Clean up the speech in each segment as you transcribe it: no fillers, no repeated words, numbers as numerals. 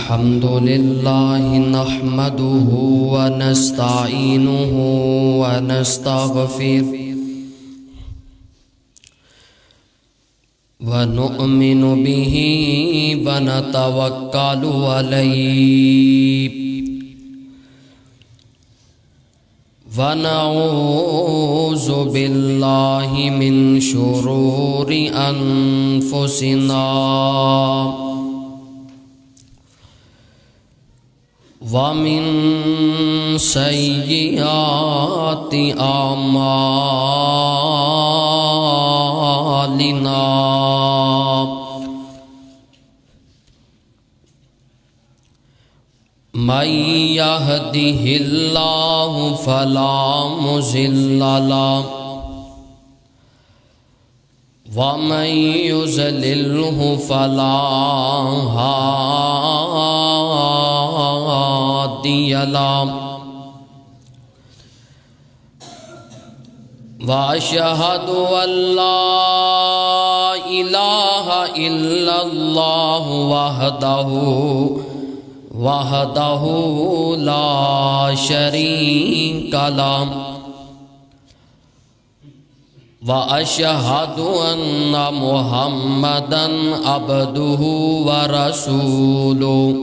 الحمد لله نحمده ونستعينه ونستغفره ونؤمن به ونتوكل عليه ونعوذ بالله من شرور أنفسنا ومن سيئات أعمالنا من يهده الله فلا مضل له ومن يضلله فلا هادي له وأشهد أن لا إله إلا الله وحده لا شريك له وأشهد أن محمدًا عبده ورسوله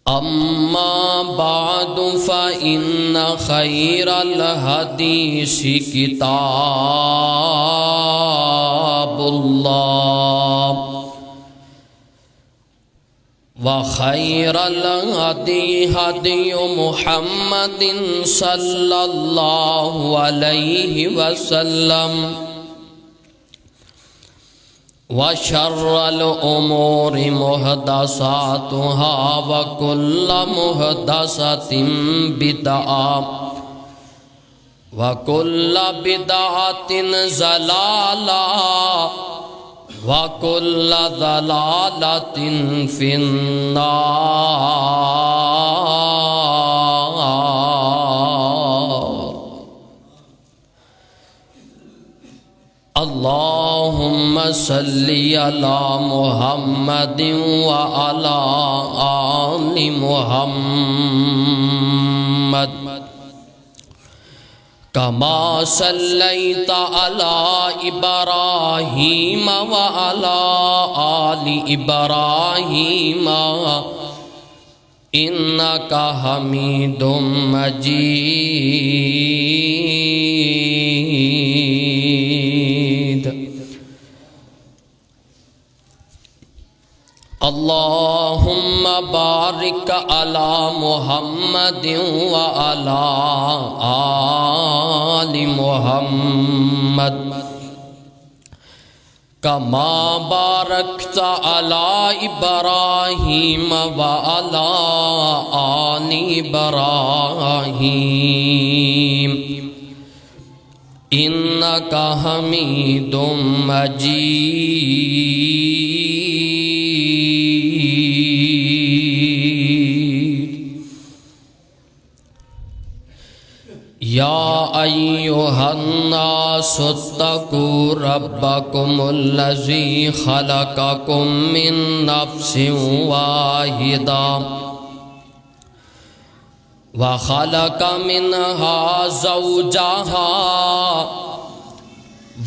أما بعد فإن خير الحديث كتاب الله وخير الهدي هدي محمد صلى الله عليه وسلم وشر الأمور محدثاتها وكل محدثة بدعة وكل بدعة ضلالة وَكُلَّ ضَلَالَةٍ فِي النَّارِ اللهم صل على محمد وعلى آل محمد كما صليت على إبراهيم وعلى آل إبراهيم إنك حميد مجيد اللهم بارك على محمد وعلى آل محمد كما باركت على إبراهيم وعلى آل إبراهيم إنك حميد مجيد يا أيها الناس اتقوا ربكم الذي خلقكم من نفس واحدة وخلق منها زوجها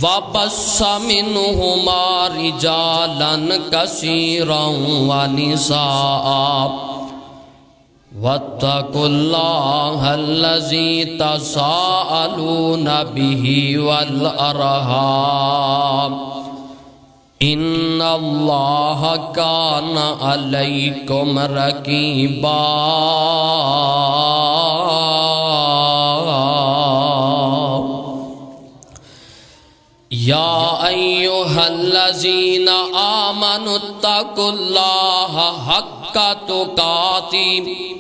وبث منهما رجالا كثيرا ونساء واتقوا الله الذي تساءلون به والأرحام إن الله كان عليكم رقيبا يا أيها الذين آمنوا اتقوا الله حق تقاته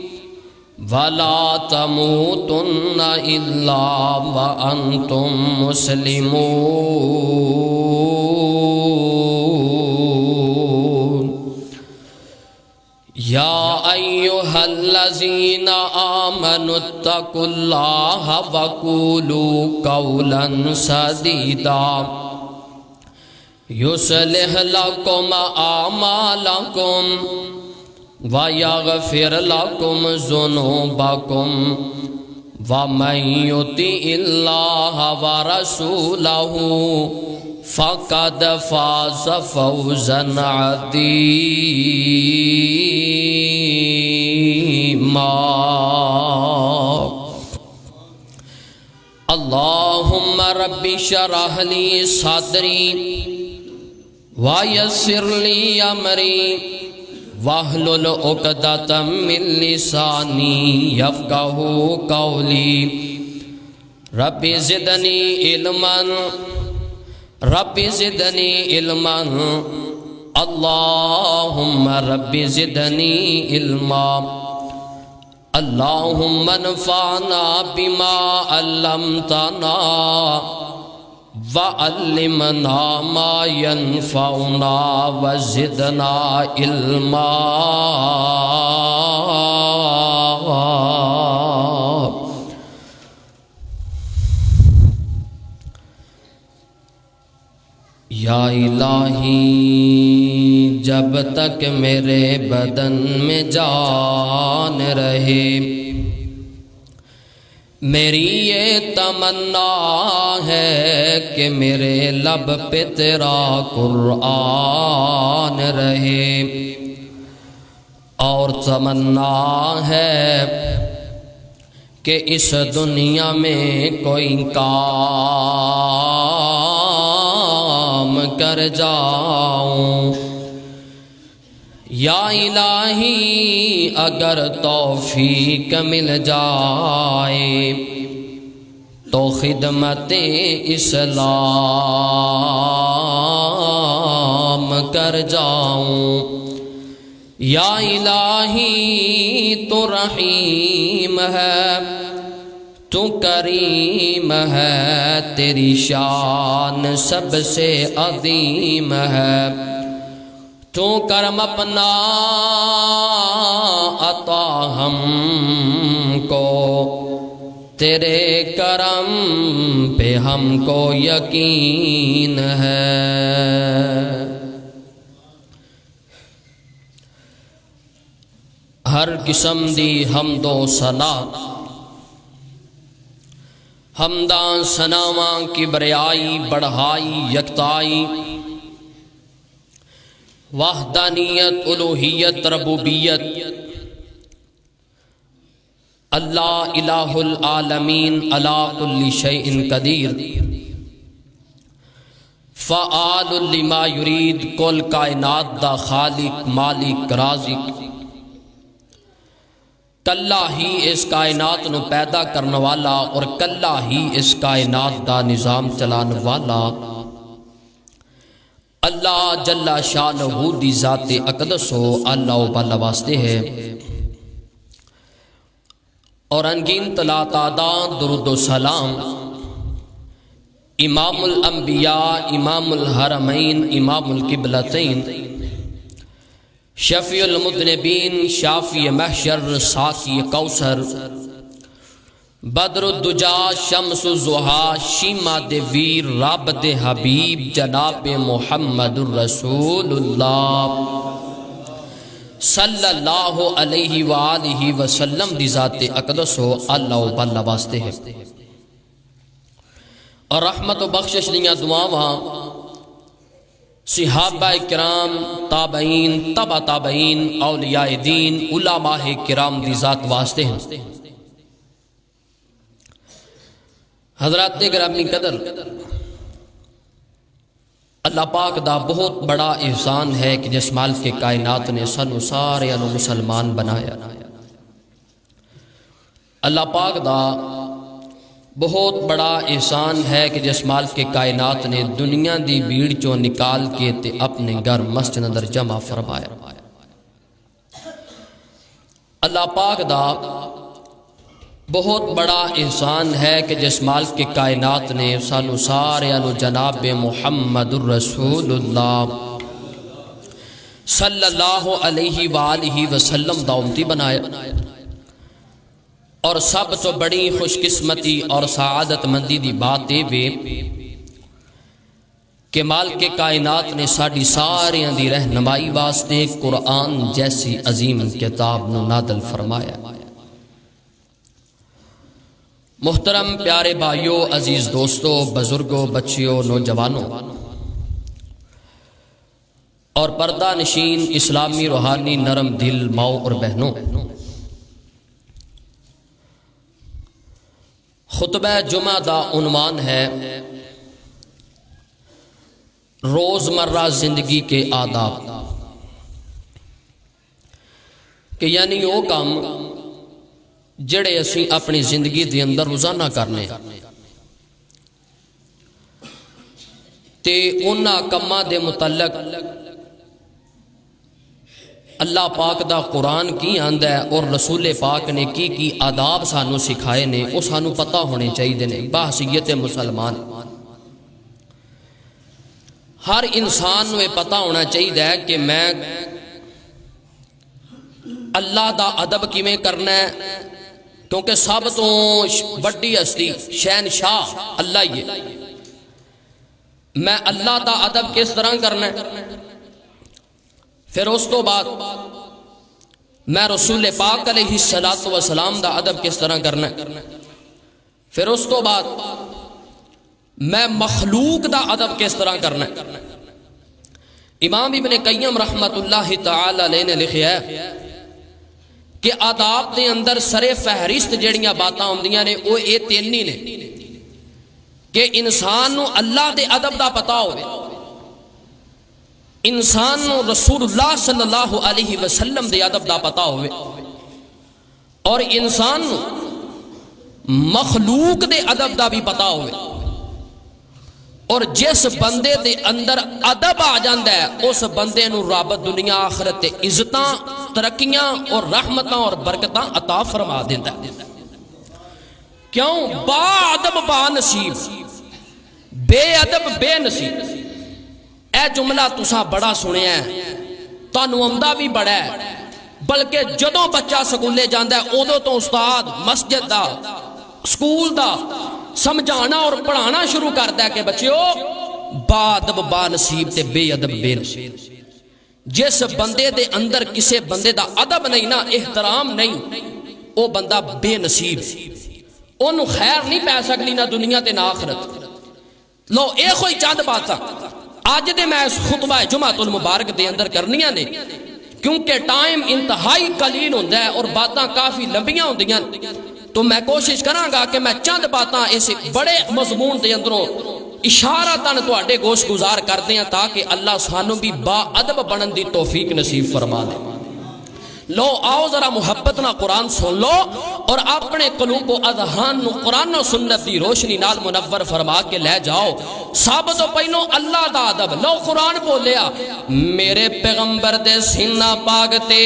ولا تموتن إلا وأنتم مسلمون يا أيها الذين آمنوا اتقوا الله وقولوا قولا سديدا يصلح لكم أعمالكم ويغفر لكم ذنوبكم ومن يطع الله ورسوله فقد فاز فوزا عظيما. اللهم رب اشرح لي صدري ويسر لي أمري واحلل عقدة من لساني يفقهوا قولي. رب زدني علما رب زدني علما اللهم رب زدني علما. اللهم انفعنا بما علمتنا وعلمنا ما ينفعنا وزدنا علما. یا الہی جب تک میرے بدن میں جان رہے میری یہ تمنا ہے کہ میرے لب پہ تیرا قرآن رہے، اور تمنا ہے کہ اس دنیا میں کوئی کام کر جاؤں. یا الہی اگر توفیق مل جائے تو خدمت اسلام کر جاؤں. یا الہی تو رحیم ہے تو کریم ہے، تیری شان سب سے عظیم ہے. تو کرم اپنا عطا ہم کو، تیرے کرم پہ ہم کو یقین ہے. ہر قسم دی حمد و ثنا، حمداں ثناواں کبریائی بڑھائی یکتائی، وحدانیت الوہیت ربوبیت، اللہ الہ العالمین علی کل شیء قدیر، فعال لما یرید، کل کائنات دا خالق مالک رازق، کلہ ہی اس کائنات نو پیدا کرنے والا اور کلہ ہی اس کائنات دا نظام چلانے والا اللہ جل شانہ دی ذات اقدس ہو. اللہ و بالا واسطے ہے اور انگین تلا تعداد درود و سلام امام الانبیاء، امام الحرمین، امام القبلتین، شفیع المذنبین، شافی محشر، ساقی کوثر، بدر الدجا، شمس الضحیٰ، شیما دے ویر، رب دے حبیب جناب محمد الرسول اللہ صلی اللہ علیہ وآلہ وسلم دی ذات اقدس ہو. اللہ و بالا واسطے ہے اور رحمت و بخشش دیاں دعاواں صحابہ کرام، تابعین، تبع تابعین، اولیاء دین، علماء کرام دی ذات واسطے ہیں. حضرات گرامی قدر، اللہ پاک دا بہت بڑا احسان ہے کہ جس مالک کے کائنات نے سانو سارے مسلمان بنایا. اللہ پاک دا بہت بڑا احسان ہے کہ جس مالک کے کائنات نے دنیا دی بھیڑ چوں نکال کے تے اپنے گھر مسجد اندر جمع فرمایا. اللہ پاک دا بہت بڑا احسان ہے کہ جس مالک کے کائنات نے سانو سارے جناب محمد الرسول اللہ صلی اللہ علیہ وآلہ وسلم دا امتی بنایا. اور سب تو بڑی خوش قسمتی اور سعادت مندی دی بات وے کہ مالک کائنات نے ساڈی ساریاں دی رہنمائی واسطے قرآن جیسی عظیم کتاب نو نازل فرمایا۔ محترم پیارے بھائیو، عزیز دوستو، بزرگوں، بچیوں، نوجوانوں اور پردہ نشین اسلامی روحانی نرم دل ماؤں اور بہنوں، خطبہ جمعہ دا عنوان ہے روزمرہ زندگی کے آداب، کہ یعنی وہ کام جڑے اسی اپنی زندگی دے اندر روزانہ کرنے تے انہاں کماں دے متعلق اللہ پاک دا قرآن کی آندا ہے اور رسول پاک نے کی آداب سانو سکھائے نے، وہ سانو پتہ ہونے چاہیے نے۔ بحیثیت مسلمان ہر انسان نو یہ پتہ ہونا چاہیے کہ میں اللہ دا ادب کیویں کرنا ہے، کیونکہ سب تو بڑی ہستی شہنشاہ اللہ ہی ہے۔ میں اللہ دا ادب کس طرح کرنا ہے، پھر اس تو بعد میں رسول پاک علیہ السلام دا ادب کس طرح کرنا ہے، پھر اس تو بعد میں مخلوق دا ادب کس طرح کرنا ہے۔ امام ابن قیم رحمت اللہ تعالی علیہ نے لکھیا ہے کہ آداب دے اندر سرے فہرست جڑیاں باتاں ہوندیاں نے وہ یہ تین ہی نے، کہ انسان نو اللہ دے ادب دا پتہ ہوئے، انسان نو رسول اللہ صلی اللہ علیہ وسلم دے ادب دا پتہ ہوئے، اور انسان نو مخلوق دے ادب دا بھی پتہ ہوئے۔ اور جس بندے دے اندر ادب آ جاندہ ہے اس بندے نو رب دنیا آخرت عزتاں، ترقیاں اور رحمتاں اور برکتاں عطا فرما دیتا ہے۔ کیوں؟ با ادب با نصیب، بے ادب بے نصیب۔ اے جملہ تساں بڑا سنیا ہے، تانوں آمدہ بھی بڑا ہے، بلکہ جدوں بچہ سکولے جاندہ ہے ادوں تو استاد مسجد دا سکول دا سمجھانا اور پڑھانا شروع کرتا ہے کہ بچیو با ادب با نصیب تے بے ادب بے نصیب۔ جس بندے دے اندر کسے بندے دا ادب نہیں نا، احترام نہیں، او بندہ بے نصیب، انہوں خیر نہیں پہ سکتی نہ دنیا تے نہ آخرت۔ لو اے کوئی چند باتاں آج دے میں اس خطبہ جمعہ المبارک دے اندر کرنیاں نے، کیونکہ ٹائم انتہائی قلیل ہوندہ ہے اور باتاں کافی لمبیاں ہوندیاں، تو میں کوشش کراں گا کہ میں چند باتاں اسے بڑے مضمون دے اندروں اشارتاً تواڈے گوش گزار کر دیں تاکہ اللہ سانو بھی با ادب بنن دی توفیق نصیب فرما دے۔ لو آؤ ذرا محبت نہ قرآن سن لو اور اپنے قلوب و اذہان نو قرآن و سنت دی روشنی نال منور فرما کے لے جاؤ۔ سب تو پہلو اللہ دا ادب، لو قرآن بولیا میرے پیغمبر دے سینہ پاک تے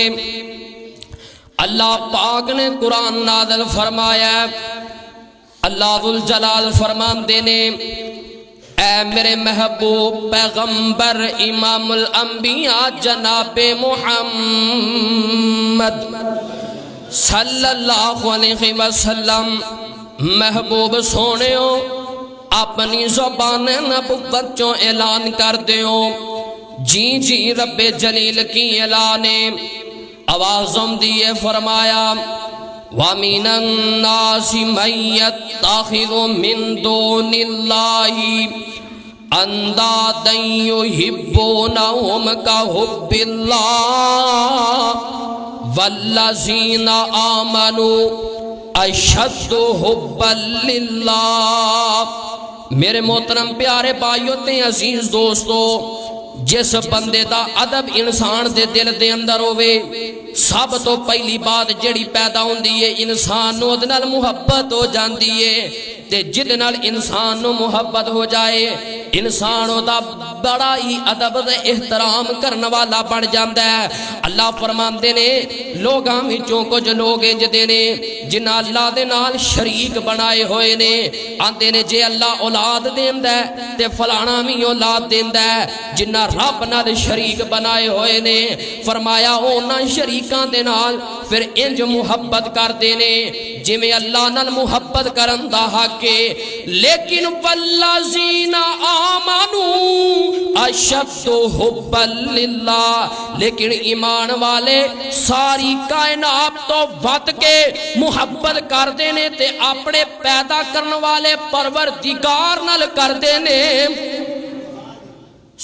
اللہ پاک نے قرآن نازل فرمایا، اللہ ذوالجلال فرماندے نے اے میرے محبوب پیغمبر امام الانبیاء جناب محمد صلی اللہ علیہ وسلم، محبوب سونےو اپنی زبان نبوت چوں اعلان کر دیو، جی جی رب جلیل کی اعلانے آوازم دیے فرمایا وَمِنَ النَّاسِ مَن يَتَّخِذُ مِن دُونِ اللَّهِ أَندَادًا يُحِبُّونَهُمْ كَحُبِّ اللَّهِ وَالَّذِينَ آمَنُوا أَشَدُّ حُبًّا لِلَّهِ۔ میرے محترم پیارے بھائیو تے عزیز دوستو، جس بندے دا ادب انسان دے دل دے اندر ہوئے، سب تو پہلی بات جڑی پیدا ہوندی ہے انسان نو دے نال محبت ہو جاندی ہے، تے جد نال انسان نو محبت ہو جائے انسان دا بڑا ہی ادب دے احترام کرنے والا بن جاندا ہے۔ اللہ فرماندے نے لوگاں وچوں کچھ لوگ انج دے نے جنہاں اللہ دے نال شریک بنائے ہوئے نے، آندے نے جے اللہ اولاد دیندا ہے تے فلانا بھی اولاد دیندا ہے، جنہاں رب نال شریک بنائے ہوئے نے، فرمایا انہاں شریکاں دے نال پھر انج محبت کر دینے جویں اللہ نال محبت کرن دا حق ہے، لیکن والذین آمنوا اشد حبا للہ، لیکن ایمان والے ساری کائنات تو ود کے محبت کردے نے تے اپنے پیدا کرن والے پروردگار نال کردے نے،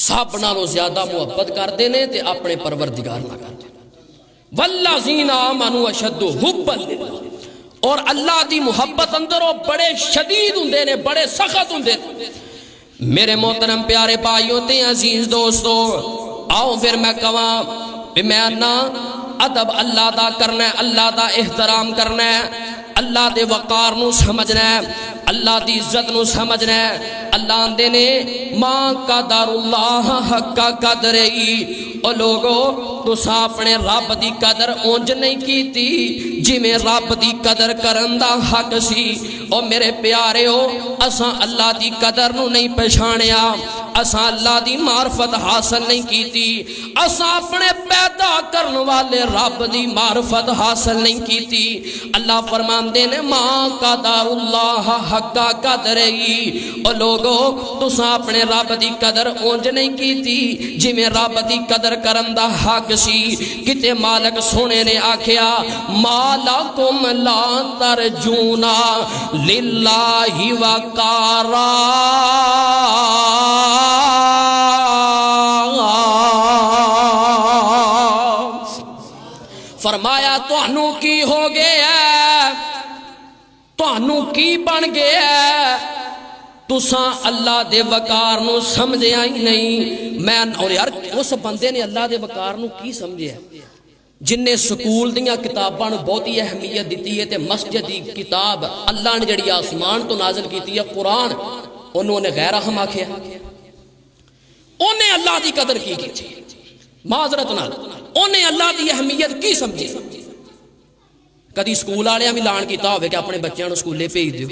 سب نالوں زیادہ محبت کردے نے تے اپنے پروردگار نال کردے نے۔ والذین آمنوا اشد حبا للہ، اور اللہ دی محبت اندر وہ بڑے شدید ہوندے نے، بڑے سخت ہوندے نے۔ میرے محترم پیارے بھائیوں تے عزیز دوستو، آؤ پھر میں کہاں کہ میں نا ادب اللہ دا کرنا ہے، اللہ دا احترام کرنا ہے، اللہ دے وقار نو سمجھنا ہے، اللہ دی عزت نو سمجھنا ہے۔ اللہ آندے نے ماں قدر اللہ حق قدرہی، او لوگو تسا اپنے رب دی قدر اونج نہیں کیتی جی میں رب دی قدر کرن دا حق سی۔ او میرے پیارے ہو، اساں اللہ دی قدر نو نہیں پہچانیا، اساں اللہ دی معرفت حاصل نہیں کیتی، اساں اپنے پیدا کرن والے رب دی معرفت حاصل نہیں کیتی۔ اللہ فرماندے نے ماں قدر اللہ حق قدرہی، او لوگو تساں اپنے رب دی قدر اونج نہیں کیتی جی میں رب دی قدر کرن دا حق سی۔ کتے مالک سونے نے آکھیا مالکم لا ترجونا للہ وقارا، فرمایا تانوں کی ہو گیا، تانوں کی بن گیا، تساں اللہ دے وقار نو سمجھیا ہی نہیں۔ میں اور یار اس بندے نے اللہ دے وقار نو کی سمجھیا جن نے سکول دیاں کتاباں نو بہت ہی اہمیت دیتی ہے تے مسجد دی کتاب اللہ نے جڑی آسمان تو نازل کیتی ہے قرآن، انہوں نے غیر اہم آکھیا، انہیں اللہ دی قدر کی معذرت نال، انہیں اللہ دی اہمیت کی سمجھی۔ کدی سکول والے بھی اعلان کیتا ہوئے کہ اپنے بچیاں نو سکولے بھیج دیو،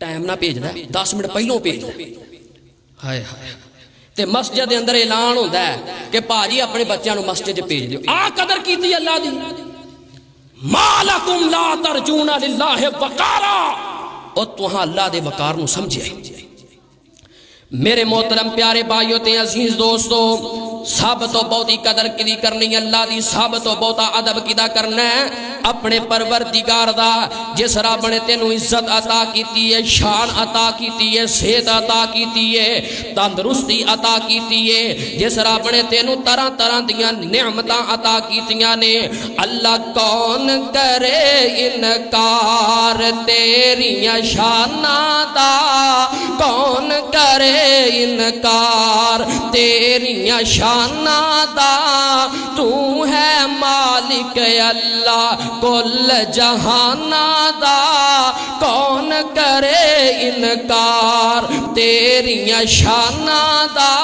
ٹائم نہ بھیجدا ہے 10 منٹ پہلوں بھیجدا ہے، ہائے ہائے، تے مسجد دے اندر اعلان ہوندا ہے کہ پاجی اپنے بچیاں نو مسجد بھیج دیو۔ آ قدر کیتی اللہ دی، مالکم لا ترجون للہ وقارا، اور تہاں اللہ دے وقار نو سمجھے۔ میرے محترم پیارے بھائیوں تے عزیز دوستو، سب تو بہت ہی قدر کدی کرنی اللہ دی، سب تو بہتا ادب کدا کرنا ہے اپنے پروردگار دا، جس رب نے تینوں عزت عطا کیتی ہے، شان عطا کیتی ہے، صحت عطا کیتی ہے، تندرستی عطا کیتی ہے، جس رب نے تینوں طرح طرح دیاں نعمتاں عطا کیتیاں نے۔ اللہ کون کرے انکار تیریاں شاناں دا، کون کرے انکار تیریاں شاناں دا، تو ہے مالک اللہ کل جہاناں دا، کون کرے انکار تیریاں شاناں دا،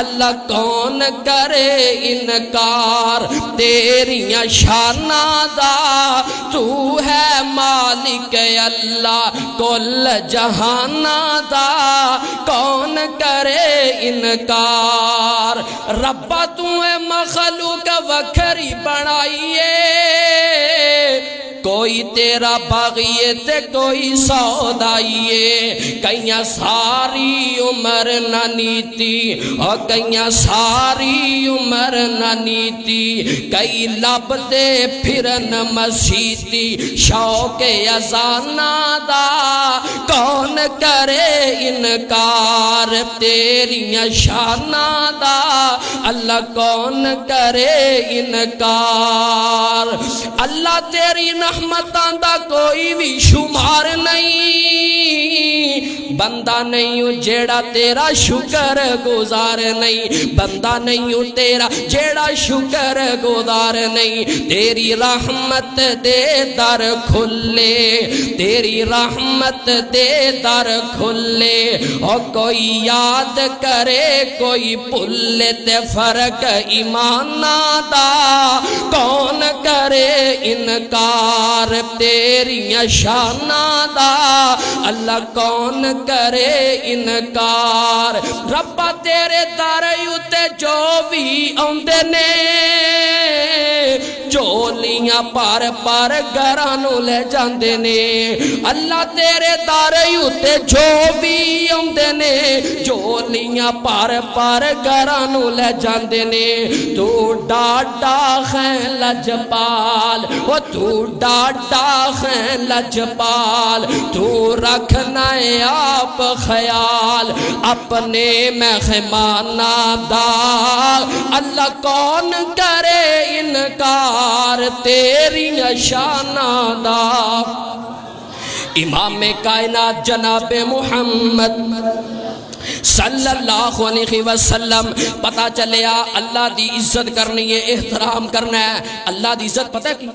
اللہ کون کرے انکار تیریاں شاناں دا، تو ہے مالک اللہ کل جہاناں دا، کون کرے انکار۔ ربا تو مخلوق وکھری بنائیے، کوئی تیرا باغیے تے کوئی سودائیے، کئیاں ساری عمر نہ نیتی اور کئیاں ساری عمر نہ نیتی، کئی لب دے پھرن مسیتی شوق ازانہ دا، کون کرے انکار تیریاں شاناں دا، اللہ کون کرے انکار۔ اللہ تیری رحمتاں دا کوئی بھی شمار نہیں، بندہ نہیں ہوں جیڑا تیرا شکر گزار نہیں، بندہ نہیں ہوں تیرا جیڑا شکر گزار نہیں۔ تیری رحمت دے در کھلے، تیری رحمت دے در کھلے، اور کوئی یاد کرے کوئی بھولے تے فرق ایمانہ دا، کون کرے انکار تیریاں شاناں دا، اللہ کون کرے انکار۔ ربا تیرے در اُتے جو بھی آندے نے، جولیاں جھولیاں پار پار گھراں نوں لے جاندے نے اللہ تیرے دار اُتے جو بھی اوندے نے جھولیاں پار پار گھراں نوں لے جاندے نے تو ڈاڈا ہے لجپال او تو ڈاڈا ہے لجپال تو رکھنا ہے آپ خیال اپنے مہمانہ دا اللہ کون کرے انکار تیری شانہ دا امام کائنات جناب محمد صلی اللہ علیہ وسلم پتہ چلیا اللہ دی عزت کرنی ہے احترام کرنا ہے اللہ دی عزت پتہ کی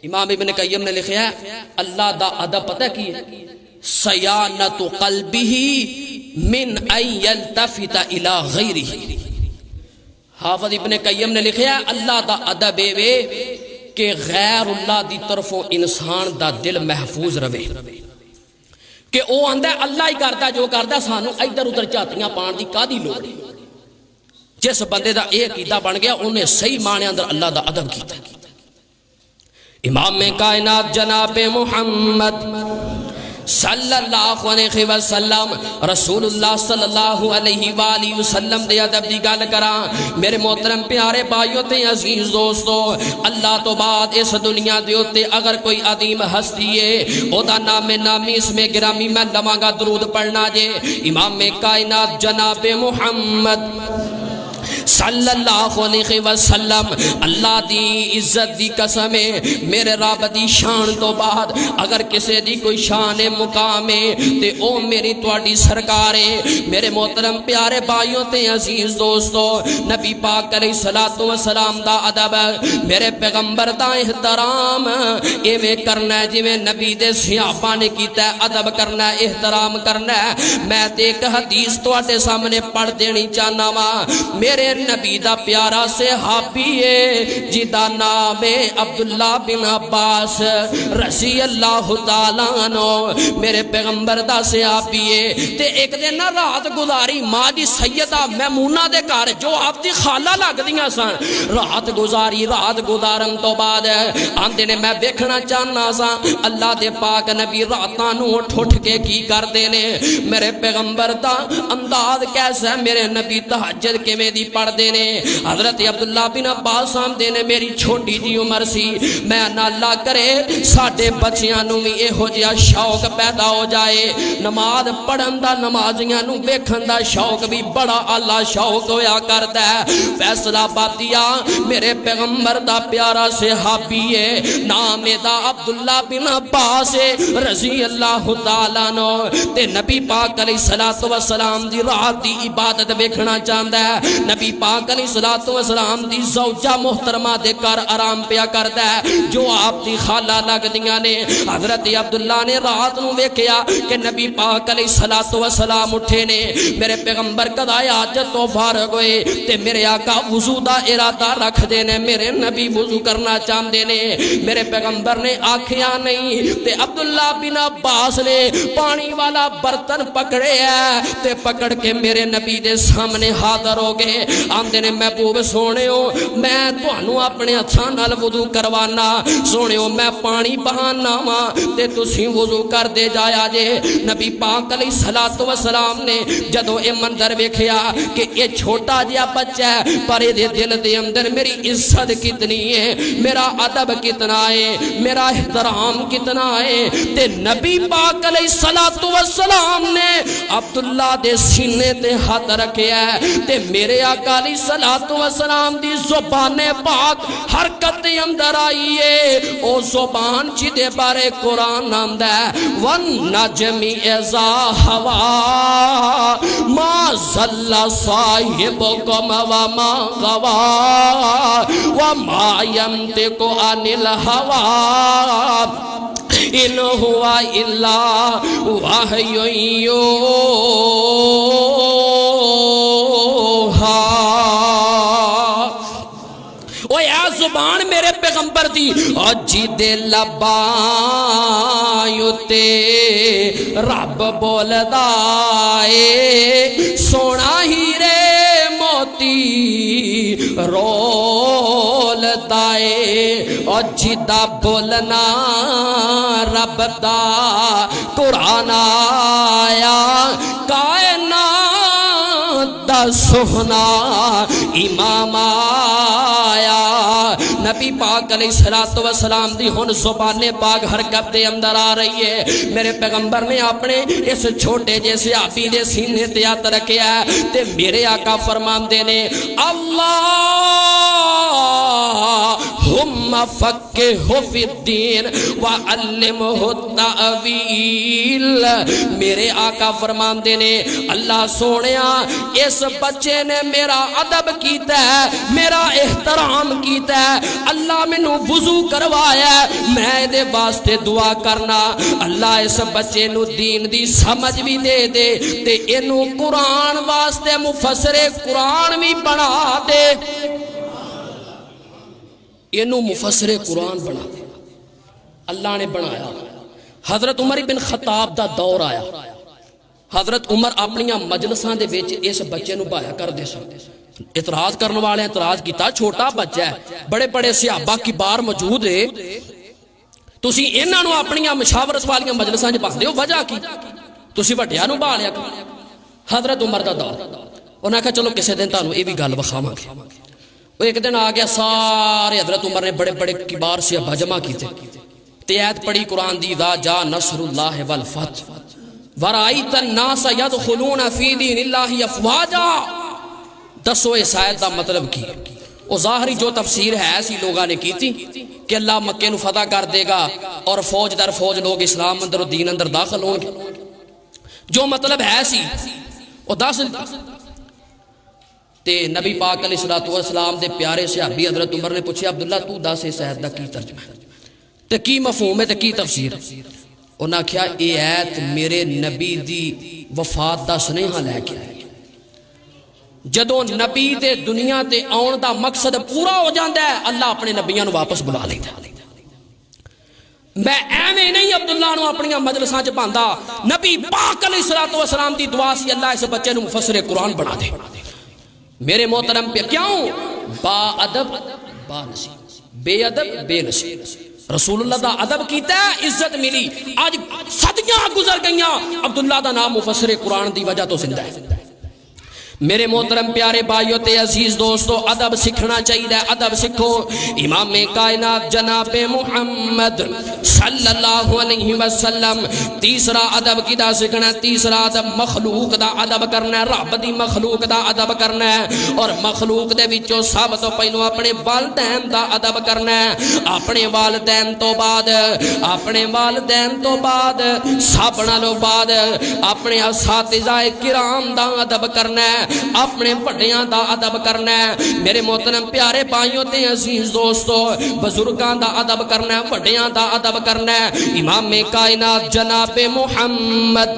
امام ابن قیم نے لکھا ہے اللہ دا ادب پتہ کی سیانت قلبہ من ان یلتفت الی غیرہ حافظ ابن قیم نے لکھا ہے اللہ دا ادب وے کہ غیر اللہ دی طرفوں انسان دا دل محفوظ رہے کہ او آندا ہے اللہ ہی کردا جو کردا سانو ادھر ادھر جھاتیاں پان دی کادی لوڑ جس بندے دا اے عقیدہ بن گیا انہیں صحیح معنی اندر اللہ دا ادب کیتا امام کائنات جناب محمد صلی اللہ علیہ وسلم رسول اللہ صلی اللہ علیہ وآلہ وسلم دے ادب دی گل کراں میرے محترم پیارے بھائیو تے عزیز دوستو اللہ تو بعد اس دنیا دے اوتے اگر کوئی عظیم ہستی ہے او دا نام نامی اس میں گرامی میں لواں گا درود پڑھنا جے امام کائنات جناب محمد صلی اللہ علیہ وسلم اللہ دی عزت دی قسم ہے میرے رب دی شان تو بعد اگر کسی دی کوئی شان مقام ہے تے او میری تواڈی سرکار ہے میرے محترم پیارے بھائیوں تے عزیز دوستو نبی پاک علیہ الصلوۃ والسلام دا ادب میرے پیغمبر دا احترام ایویں کرنا ہے جویں نبی دے صحابہ نے کیتا ہے ادب کرنا ہے احترام کرنا ہے میں تے ایک حدیث تواڈے سامنے پڑھ دینی چاہنا وا میرے نبی دا پیارا صحابی ہے جدا نام ہے عبداللہ بن عباس رضی اللہ تعالیٰ عنہ میرے پیغمبر دا صحابی ہے تے ایک دن رات گزاری ماں دی سیدہ میمونہ دے گھر جو آپ دی خالہ لگ دیاں سن رات گزاری رات گزارن تو بعد آندے نے میں دیکھنا چاہنا سا اللہ دے پاک نبی راتاں نوں اٹھ کے کی کر دے نے میرے پیغمبر دا انداز کیسا ہے میرے نبی تہجد کیویں دی پڑھ دینے حضرت عبداللہ بن عباس ہم دینے میری چھوٹی جی عمر سی میں اللہ کرے ساڑھے بچیاں نو بھی اے ہو جیا شوق پیدا ہو جائے نماز پڑھن دا نمازیاں نو بیکھن دا شوق بھی بڑا اللہ شوق ہویا کرتا ہے فیصلہ باتیا میرے پیغمبر دا پیارا صحابی ہے نام دا عبداللہ بن عباس رضی اللہ تعالیٰ نو تے نبی پاک علیہ السلام دی رات دی عبادت بیکھنا چاہتا ہے نبی پاک علیہ السلام دی زوجہ محترمہ دے کر آرام پیا کردا ہے جو آپ دی خالہ لگ دیاں نے حضرت عبداللہ نے رات نو ویکھیا کہ نبی پاک علیہ السلام اٹھے نے میرے پیغمبر قضائے حاجت تو فارغ ہوئے تے میرے آقا وضو دا ارادہ رکھ دے نے میرے نبی وضو کرنا چاہندے نے میرے پیغمبر نے آکھیا نہیں تے عبداللہ بن عباس نے پانی والا برتن پکڑے ہے تے پکڑ کے میرے نبی دے سامنے حاضر ہو گئے آندے نے محبوب سونے ہو میں توانوں اپنے ہتھاں نال وضو کروانا سونے ہو میں پانی بہانا ماں تے تسی وضو کر دے جایا جے نبی پاک علیہ السلام نے جدو اے منظر ویکھیا کہ یہ چھوٹا جیا بچہ ہے پر یہ دل دے اندر میری عزت کتنی ہے میرا ادب کتنا ہے میرا احترام کتنا ہے تے نبی پاک علیہ السلام نے عبداللہ دے سینے تے ہاتھ رکھیا ہے تے میرے آقا علیہ السلام دی زبان پاک حرکت اندر آئیے او زبان چی دے بارے قرآن آمدہ ہے وَالنَّجْمِ اِذَا هَوَا مَا ظَلَّ صَاحِبُكُمْ وَمَا غَوَا وَمَا يَنْطِقُ عَنِ الْهَوَا إِنْ هُوَ إِلَّا وَحْيٌ زبان میرے پیغمبر دی اجی دے لبائیو تے رب بول دائے سونا ہیرے موتی رول بولدا اے اور جدا بولنا رب دا قرآن آیا کائنات دا سہنا امام آیا نبی پاک علیہ السلام دی ہن زبان پاک حرکت دے اندر آ رہی ہے میرے پیغمبر نے اپنے اس چھوٹے جے صحابی دے سینے تے ہاتھ رکھیا تے میرے آقا فرماندے نے اللہم فقہہ فی الدین وعلمہ التأویل میرے آقا فرماندے نے اللہ سونیا اس بچے نے میرا ادب کیتا ہے میرا احترام کیتا ہے اللہ میں نو وضو کروایا ہے میں دے واسطے دعا کرنا اللہ اس بچے نو دین دی سمجھ بھی دے دے تے اینو قرآن واسطے مفسر قرآن بھی بنا دے اینو مفسر قرآن بنا دے اللہ نے بنایا حضرت عمر بن خطاب دا دور آیا حضرت عمر اپنی مجلساں دے وچ اس بچے نو بایا کر دے سن اعتراض کرنے والے اعتراض کیتا چھوٹا بچہ ہے بڑے بڑے صحابہ کبار موجود ہے تسی انہاں نو اپنی مشاورت والیاں مجلساں وچ پاندے ہو وجہ کی تسی وڈیاں نو بھالیا حضرت عمر دا دور انہاں کہا چلو کسے دن تانوں اے بھی گل وکھاواں گے وہ ایک دن آ گیا سارے حضرت عمر نے بڑے بڑے کبار صحابہ جمع کیتے تے آیت پڑھی قرآن دی اذا جاء نصر اللہ والفتح ورأیت الناس یدخلون فی دین اللہ افواجا دسو اس آیت دا مطلب کی وہ ظاہری جو تفسیر ہے ایسی لوگاں نے کی تھی کہ اللہ مکہ نو فتح کر دے گا اور فوج در فوج لوگ اسلام اندر و دین اندر داخل ہوں گے جو مطلب ہے ایسی وہ دس تے نبی پاک علیہ السلام دے پیارے صحابی حضرت عمر نے پوچھا عبداللہ تو دس اس آیت دا کی ترجمہ ہے تے کی مفہوم ہے تے کی تفسیر انہاں کہا اے آیت میرے نبی دی وفات دا سنیہا لے کے آئے جدوں نبی دے دنیا تے آن دا مقصد پورا ہو جاندہ ہے اللہ اپنے نبیان واپس بلا لیتا ہے میں ایویں نہیں عبداللہ نو اپنی مجلساں چ پاندا نبی پاک علیہ السلام دی دعا سی اللہ اس بچے نو مفسر قرآن بنا دے میرے محترم پہ کیوں با ادب با نصیب بے ادب بے نصیب رسول اللہ دا ادب کیتا ہے عزت ملی آج صدیاں گزر گئیاں عبداللہ دا نام مفسر قرآن دی وجہ تو زندہ ہے میرے محترم پیارے بھائیوں تے عزیز دوستو ادب سکھنا چاہیے ادب سکھو امام کائنات جناب محمد صلی اللہ علیہ وسلم تیسرا ادب کدا سکھنا تیسرا ادب مخلوق دا ادب کرنا ہے رب دی مخلوق دا ادب کرنا ہے اور مخلوق دے وچوں سب تو پہلو اپنے والدین دا ادب کرنا ہے اپنے والدین تو بعد سب نالوں بعد اپنے اساتذہ کرام دا ادب کرنا ہے اپنے بڑیاں دا ادب کرنا ہے میرے محترم پیارے بھائیوں تے عزیز دوستو بزرگاں دا ادب کرنا ہے بڑیاں دا ادب کرنا ہے امام کائنات جناب محمد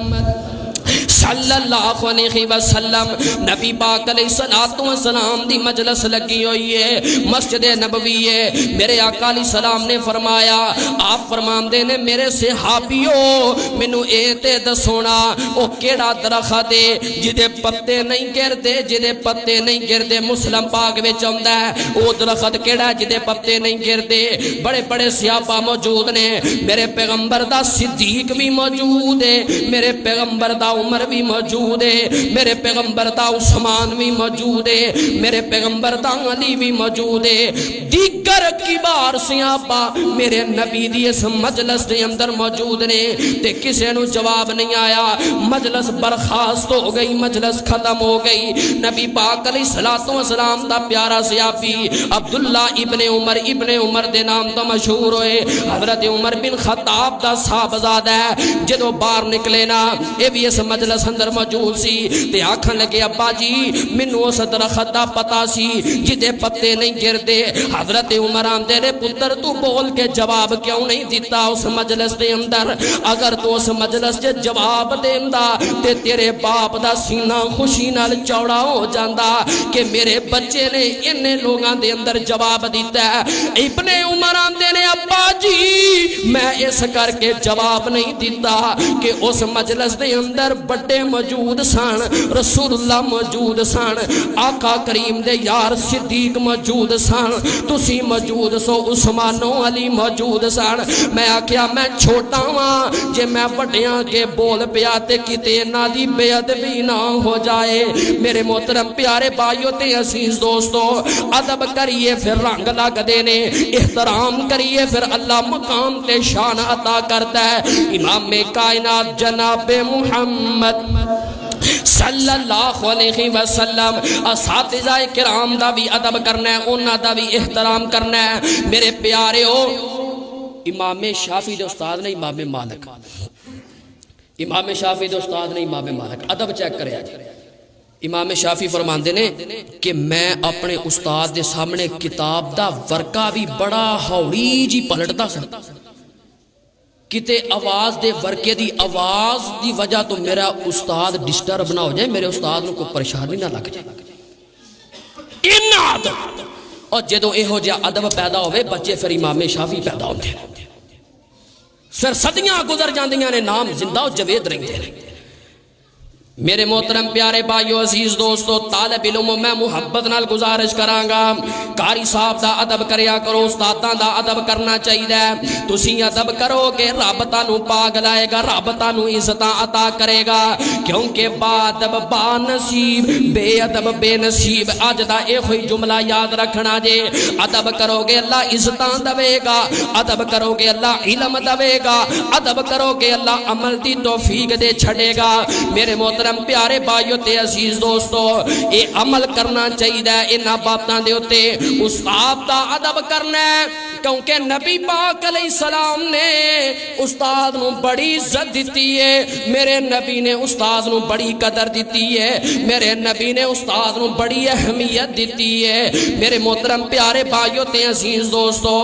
صلی اللہ علیہ وسلم نبی پاک علیہ السلام دی مجلس لگی ہوئی ہے مسجد نبوی ہے میرے آقا علیہ السلام نے فرمایا آپ فرماندے نے میرے صحابیوں مینوں اے تے دسونا او کیڑا درخت ہے جدے پتے نہیں گردے مسلم پاک وچ آندا ہے او درخت کیڑا جدے پتے نہیں گردے بڑے بڑے صحابہ موجود نے میرے پیغمبر دا صدیق بھی موجود ہے میرے پیغمبر دا عمر بھی موجود ہے میرے پیغمبر دا عثمان بھی موجود ہے میرے پیغمبر دا علی بھی موجود ہے دیگر کبار صحابہ میرے نبی دی اس مجلس دے اندر موجود نے تے کسے نو جواب نہیں آیا مجلس برخاست ہو گئی مجلس ختم ہو گئی نبی پاک علیہ السلام دا پیارا صحابی عبداللہ ابن عمر دے نام تو مشہور ہوئے حضرت عمر بن خطاب دا صاحبزادہ ہے جدو باہر نکلے نا اے بھی اس مجلس اندر موجود سی تے آکھن لگے ابا جی منو اس درخت دا پتا سی جدے پتے نہیں گردے حضرت عمر آندے نے پتر تو بول کے جواب کیوں نہیں دیتا اس مجلس دے اندر اگر تو اس مجلس دے جواب دیندا تے تیرے باپ دا سینہ خوشی نال چوڑا ہو جاندا کہ میرے بچے نے انہیں لوگاں دے اندر جواب دیتا ہے ابن عمر آندے نے ابا جی میں اس کر کے جواب نہیں دیتا کہ اس مجلس دے اندر بڑے وڈے موجود سن، رسول اللہ موجود سن، آقا کریم دے یار صدیق موجود سن، تسی موجود سو، عثمان و علی موجود سن۔ میں آکھیا میں چھوٹا ہاں، جے میں وڈیاں کے بول پیا تے کتے انہاں دی بے ادبی نہ ہو جائے۔ میرے محترم پیارے بھائیو تے عزیز دوستو، ادب کریے پھر رنگ لگ دینے، احترام کریے پھر اللہ مقام تے شان عطا کرتا ہے۔ امام کائنات جناب محمد صلی اللہ علیہ وسلم اساتذہ کرام دا بھی ادب کرنا ہے، انہاں دا بھی احترام کرنا ہے۔ میرے پیاریو، امام شافعی دے استاد نے امام مالک، امام شافعی دے استاد نے امام مالک، ادب چیک کرے آج۔ امام شافعی فرماندے نے کہ میں اپنے استاد دے سامنے کتاب دا ورقہ بھی بڑا ہوڑی جی پلٹدا سا، کتے آواز دے ورقے دی آواز دی وجہ تو میرا استاد ڈسٹرب نہ ہو جائے، میرے استاد نو کوئی پریشانی نہ لگ جائے۔ انہاں ادب، اور جدو ایہو جہا ادب پیدا ہوئے بچے پھر امام شافعی پیدا ہوندے، پھر صدیاں گزر جاندیاں نے، نام زندہ و جوید رہندے ہیں۔ میرے محترم پیارے بھائیو عزیز دوستو، طالب علم میں محبت نال گزارش کرانگا، قاری صاحب دا ادب کریا کرو، استاداں دا ادب کرنا چاہیے۔ تسی ادب کرو گے رب تانوں پاک لائے گا، رب تانوں عزتاں عطا کرے گا، کیونکہ با ادب با نصیب، بے ادب بے نصیب۔ اج دا اے ہوئی جملہ یاد رکھنا جے، ادب کرو گے اللہ عزتاں دے گا، ادب کرو گے اللہ علم دے گا، ادب کرو گے اللہ عمل دی توفیق دے چھڑے گا۔ میرے محترم پیارے بھائیو تے عزیز دوستو، اے عمل کرنا چاہیے انہاں باتاں دے اوتے۔ استاد دا ادب کرنا ہے، کیونکہ نبی پاک علیہ السلام نے استاد نو بڑی عزت دیتی ہے، میرے نبی نے استاد نو بڑی قدر دیتی ہے، میرے نبی نے استاد نو بڑی اہمیت دیتی ہے۔ میرے محترم پیارے بھائیو تے عزیز دوستو،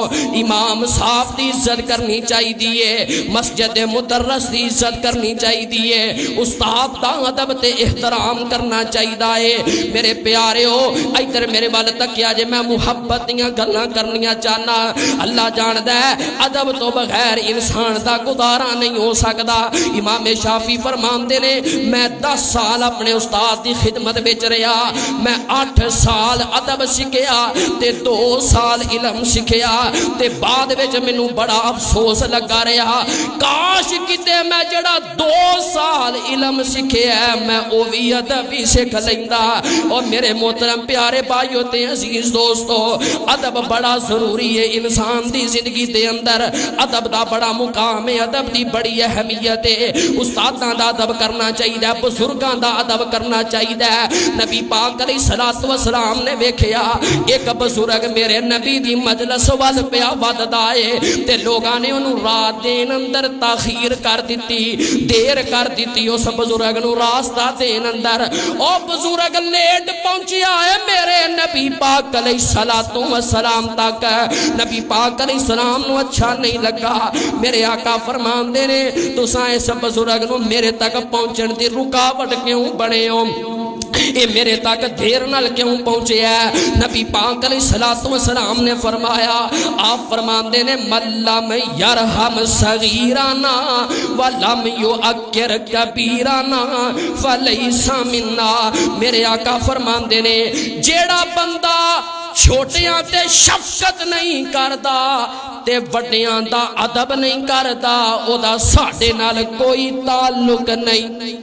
امام صاحب دی عزت کرنی چاہیے، مسجد مدرس دی عزت کرنی چاہیے، استاد دا ادب تے احترام کرنا چاہیے۔ میرے پیاریو ادھر میرے وال تکیا جے، میں محبت دیاں گلاں کرنیاں چاہنا۔ اللہ جاندا ہے ادب تو بغیر انسان دا گزارا نہیں ہو سکدا۔ امام شافعی فرماندے نے میں 10 سال اپنے استاد دی خدمت وچ رہیا، میں 8 سال ادب سکھیا تے 2 سال علم سکھیا، تے بعد وچ مینوں بڑا افسوس لگا رہا، کاش کتے میں جڑا 2 سال علم سکھیا میں او بھی ادب بھی سکھ لیندا۔ اور میرے محترم پیارے بھائیو تے عزیز دوستو، ادب بڑا ضروری ہے انسان دی زندگی دے اندر، ادب دا بڑا مقام ہے، ادب دی بڑی اہمیت ہے۔ استاداں دا ادب کرنا چاہیے، بزرگاں دا ادب کرنا چاہیے۔ نبی پاک علیہ الصلوۃ والسلام نے ویکھیا ایک بزرگ میرے نبی دی مجلس وال پیا وددا ہے تے لوگاں نے انہوں رات دین اندر تاخیر کر دیتی، دیر کر دیتی، اس بزرگ نو راستہ دین اندر او بزرگ لیٹ پہنچیا ہے میرے نبی پاک علیہ الصلوۃ والسلام تک۔ نبی پاک علیہ السلام نو اچھا نہیں لگا، میرے آقا فرماندے نے تساں اس بزرگ نو میرے تک پہنچن دی رکاوٹ کیوں بنے ہو، اے میرے تک دیر نال کیوں پہنچے ہے؟ نبی پاک علیہ الصلوۃ والسلام نے فرمایا، آپ فرماندے نے مَلَّمْ يَرْحَمْ صَغِيرَنَا وَلَمْ يُعَكِّرْ كَبِيرَنَا فَلَيْسَ مِنَّا۔ میرے آقا فرماندے نے جیڑا بندہ چھوٹیاں تے شفقت نہیں کردا تے وڈیاں دا ادب نہیں کردا، او دا ساڈے نال کوئی تعلق نہیں۔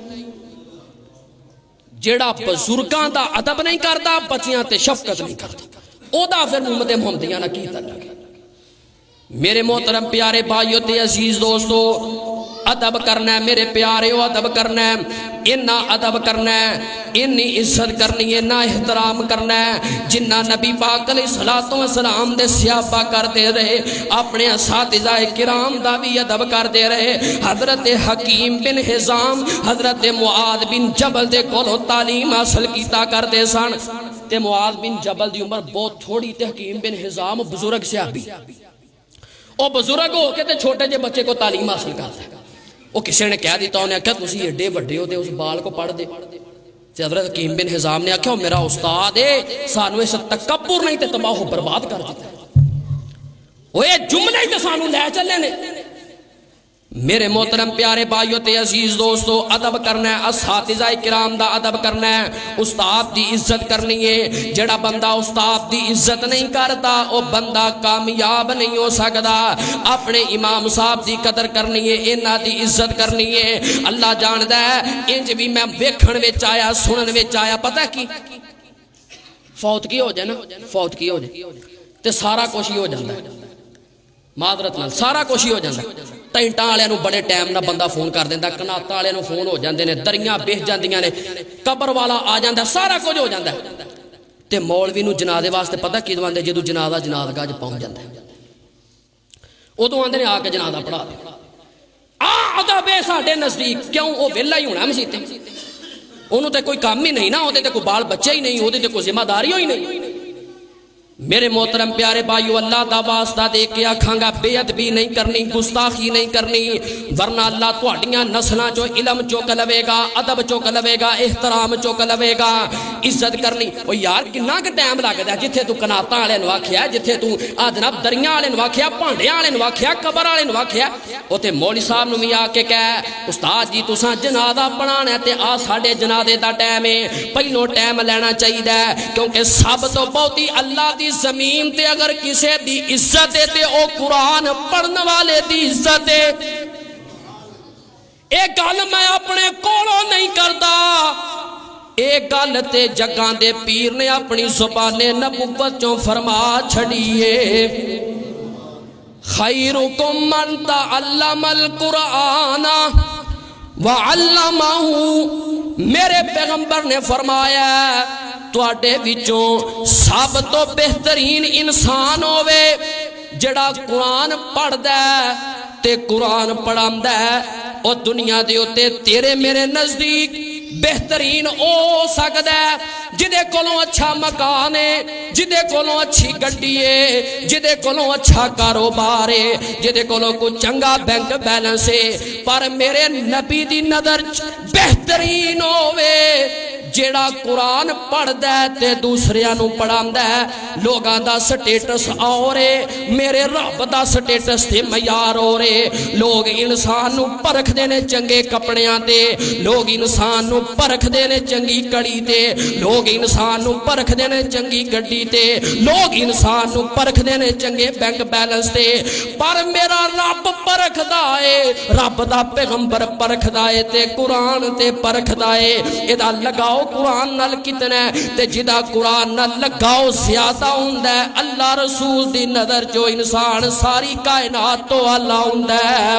جیڑا بزرگاں دا ادب نہیں کردا، بچیاں تے شفقت نہیں کردا، او دا پھر امت محمدیہ نہ کی تعلق ہے۔ میرے محترم پیارے بھائیو تے عزیز دوستو، ادب کرنا ہے میرے پیارے، ادب کرنا ہے، انہا ادب کرنا ہے، انی عزت کرنی ہے، انہا احترام کرنا ہے جنہ نبی پاک علیہ الصلوۃ والسلام دے صحابہ کرتے رہے، اپنے اساتذہ کرام دا بھی ادب کرتے رہے۔ حضرت حکیم بن حزام حضرت معاذ بن جبل دے کولوں تعلیم حاصل کیتا کرتے سن، تے معاذ بن جبل دی عمر بہت تھوڑی تے حکیم بن حزام بزرگ صحابی، او بزرگ ہو کے تے چھوٹے جے بچے کو تعلیم حاصل کرتا ہے۔ وہ کسی نے کہہ دیتا انہیں کہا تسی ایڈے وڈے ہو دے اس بال کو پڑھ دے، تے حضرت حکیم بن حزام نے کہا میرا استاد ہے، سانو اس تکبر نہیں تے تباہ و برباد کر دیتا ہے، وہ یہ جملے ہی تے سانو لے چلے نے۔ میرے محترم پیارے بھائیو تے عزیز دوستو، ادب کرنا ہے، اساتذہ کرام دا ادب کرنا ہے، استاد دی عزت کرنی ہے۔ جڑا بندہ استاد دی عزت نہیں کرتا وہ بندہ کامیاب نہیں ہو سکتا۔ اپنے امام صاحب دی قدر کرنی ہے، انہاں دی عزت کرنی ہے۔ اللہ جاندا ہے انج بھی میں ویکھن وچ آیا، سنن وچ آیا، پتہ کی فوت کی ہو جائے نا، فوت کی ہو جائے تے سارا کچھ ہی ہو جاتا ہے، معذرت نال سارا کچھ ہی ہو جاتا ہے۔ ٹینٹاں والے نو بڑے ٹائم نہ بندہ فون کر دیندا، کناتا والے نو فون ہو جاندے نے، دریاں بہ جاندیاں نے، قبر والا آ جاندا، سارا کچھ ہو جاندا ہے۔ تے مولوی نو جنازے واسطے پتہ کیوں آندے؟ جدوں جنازہ جنازگاہ وچ پہنچ جاندا ہے ادوں آندے نے آ کے جنازہ پڑھا دے۔ ادب ہے ساڈے نزدیک، کیوں؟ وہ ویلا ہی ہونا مسیت تے، انہوں تے کوئی کام ہی نہیں نا، وہ تے کوئی بال بچے ہی نہیں، وہ تے کوئی ذمہ داری ہی نہیں۔ میرے محترم پیارے بھائیو، اللہ دا واسطہ دے کے آکھاں گا بے ادبی نہیں کرنی، گستاخی نہیں کرنی، ورنہ اللہ تہاڈیاں نسلاں چوں علم چوک لوے گا، ادب چوک لوے گا، احترام چوک لوے گا، عزت کرنی۔ او یار کنا کہ ٹائم لگدا ہے، جتھے تو کناتاں والے نو آکھیا، جتھے تو جناب دریاں والے نو آکھیا، بھانڈیاں والے نو آکھیا، قبر والے نو آکھیا، اوتے مولوی صاحب نو بھی آ کے کہے استاد جی تساں جنازہ پڑھانا ہے تے آ ساڈے جنازے دا ٹائم ہے، پہلو ٹائم لینا چاہیے، کیونکہ سب تو بہتی اللہ دی زمین تے اگر کسے دی عزت ہے تے او قرآن پڑھنے والے دی عزت ہے۔ ایک گل میں اپنے کولوں نہیں کردا، ایک گل تے جگاں دے پیر نے اپنی زبان نبوت چوں فرما چھڑیے، خیرکم من تعلم القرآن وعلمہ۔ میرے پیغمبر نے فرمایا تواڈے وچوں سب تو بہترین انسان ہووے جڑا قرآن پڑھدا ہے تے قرآن پڑھاندا ہے، او دنیا دے اوتے تیرے میرے نزدیک بہترین ہو سکدا ہے جدے کولوں اچھا مکان ہے، جدے کولوں اچھی گڈی ہے، جدے کولوں اچھا کاروبار ہے، جدے کولوں کوئی چنگا بینک بیلنس ہے، پر میرے نبی دی نظر بہترین ہووے جیڑا قرآن پڑھدا ہے تے دوسریاں نو پڑھاندا ہے۔ لوگاں دا سٹیٹس اور ہے، میرے رب دا سٹیٹس تے معیار اور ہے۔ لوگ انسان نو پرکھ دینے چنگے کپڑیاں تے، لوگ انسان نو پرکھ دینے چنگی کڑی تے، لوگ انسان نو پرکھ دینے چنگی گڈی تے، لوگ انسان نو پرکھ دینے چنگے بینک بیلنس تے، پر میرا رب پرکھدا ہے، رب دا پیغمبر پرکھدا ہے تے قرآن تے پرکھدا ہے۔ ادا لگاؤ قرآن نال کتنا ہے تے جدا قرآن نال لگاؤ زیادہ ہوندا ہے۔ اللہ رسول دی نظر جو انسان ساری کائنات تو اعلیٰ ہوندا ہے۔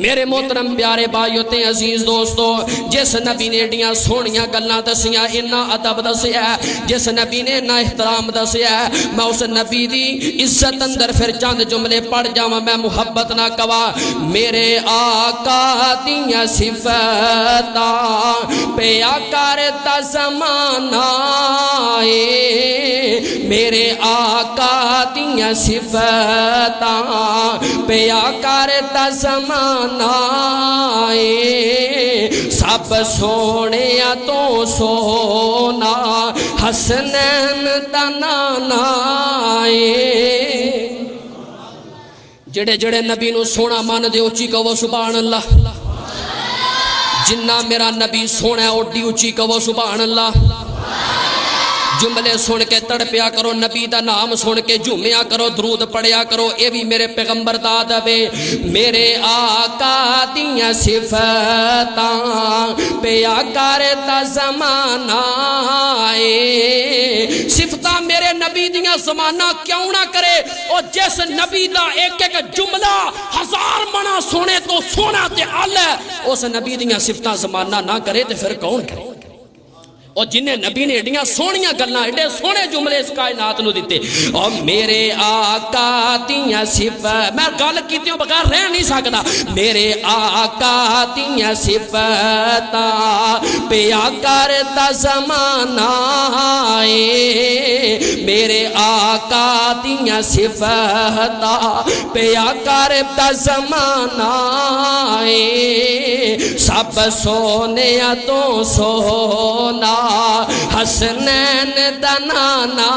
میرے محترم پیارے بھائیو تے عزیز دوستو، جس نبی نے ایڈیاں سونیاں گلاں دسیاں، اتنا ادب دسیا ہے، جس نبی نے اتنا احترام دسیا ہے، میں اس نبی دی عزت اندر پھر چند جملے پڑھ جاواں، میں محبت نہ کوا۔ میرے آقا دیاں صفاتاں پیا کرتا زمانہ اے، میرے آقا دیاں صفاتاں پیا کرتا زمانہ سب سونے تو سونا حسنین دا نانا جڑے جڑے نبی نو سونا مان دے اچھی کہو سبحان اللہ۔ جنہ میرا نبی سونا ہے اوڈی اچھی کہو سبحان اللہ۔ جملے سن کے تڑپیا کرو، نبی دا نام سن کے جھومیا کرو، درود پڑھیا کرو، اے بھی میرے پیغمبر دا ادب ہے۔ میرے آقا دیاں صفاتاں پیا کرتا زمانہ اے، صفتاں میرے نبی دیاں زمانہ کیوں نہ کرے؟ اور جس نبی دا ایک ایک جملہ ہزار منا سونے تو سونا تے اعلی، اس نبی دیاں صفتاں زمانہ نہ کرے تے پھر کون کرے؟ اور جنہیں نبی نے ایڈیاں سونیاں گلاں ایڈے سونے جملے اس کائنات نو دیتے۔ اور میرے آقا دیاں صفات، میں گل کیتیوں بغیر رہ نہیں سکتا، میرے آقا دیاں صفاتاں پیا کرتا زمانہ اے، میرے آقا دیاں صفاتاں پیا کرتا زمانہ اے، سب سونے تو سونا حسنین دا نانا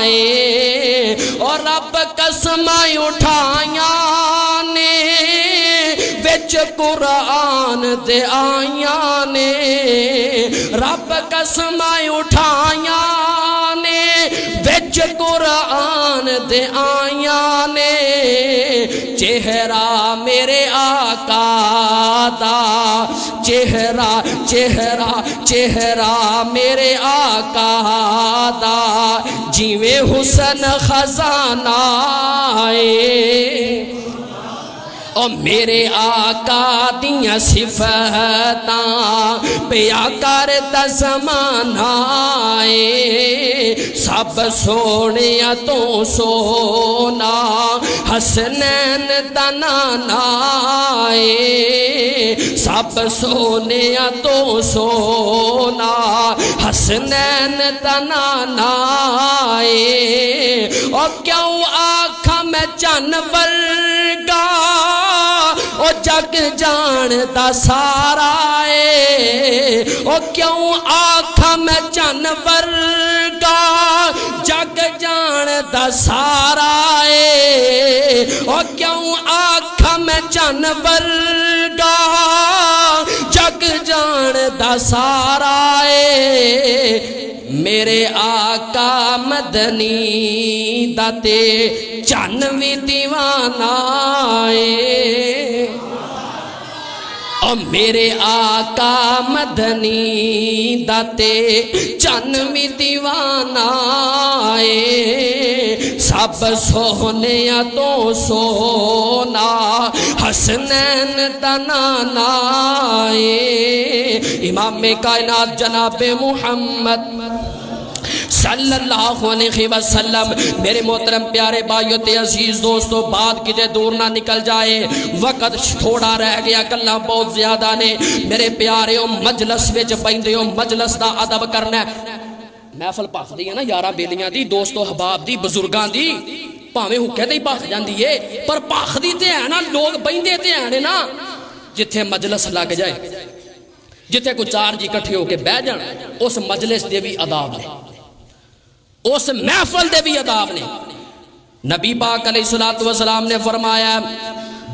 اے، اور رب قسمیں اٹھائیاں نے قرآن دے آیاں نے رب قسماں اٹھائیاں نے وچ قرآن دے آیاں نے چہرہ میرے آقا دا چہرہ چہرہ چہرہ میرے آقا دا جیویں حسن خزانہ ہے او میرے آقا دیاں صفتاں پیا کردا زمانہ اے سب سونیا تو سونا حسنین دا نانا اے سب سونیا تو سونا حسنین دا نانا اے او کیوں آکھاں میں جانور گا او جگ جان دا سارا اے او کیوں آکھاں میں جانور گا جگ جان دا سارا اے او کیوں آکھاں میں جانور گا جگ جان دا سارا اے میرے آقا مدنی دا تے چانوی دیوانہ اے او میرے آقا مدنی دا تے چانوی دیوانہ اے سب سونیا تو سونا حسنین دا نانا اے امام کائنات جناب محمد صلی اللہ علیہ وسلم میرے محترم پیارے بھائیو تے عزیز دوستو بات کیجے دور نہ نکل جائے وقت تھوڑا رہ گیا کلہ بہت زیادہ نے میرے پیارے مجلس وچ بیندے مجلس دا ادب کرنا محفل پاک دی ہے نا یارہ بیلیاں دی دوستو حباب دی بزرگان دی پاویں حکے تے پاک جاندی ہے پر پاک دی تے ہے نا لوگ بیندے تے ہیں نا جتھے مجلس لگ جائے جتھے کو چار جی کٹھے ہو کے بہ جان اس مجلس دے بھی آداب نے اس محفل دے بھی آداب نے نبی پاک علیہ السلام نے فرمایا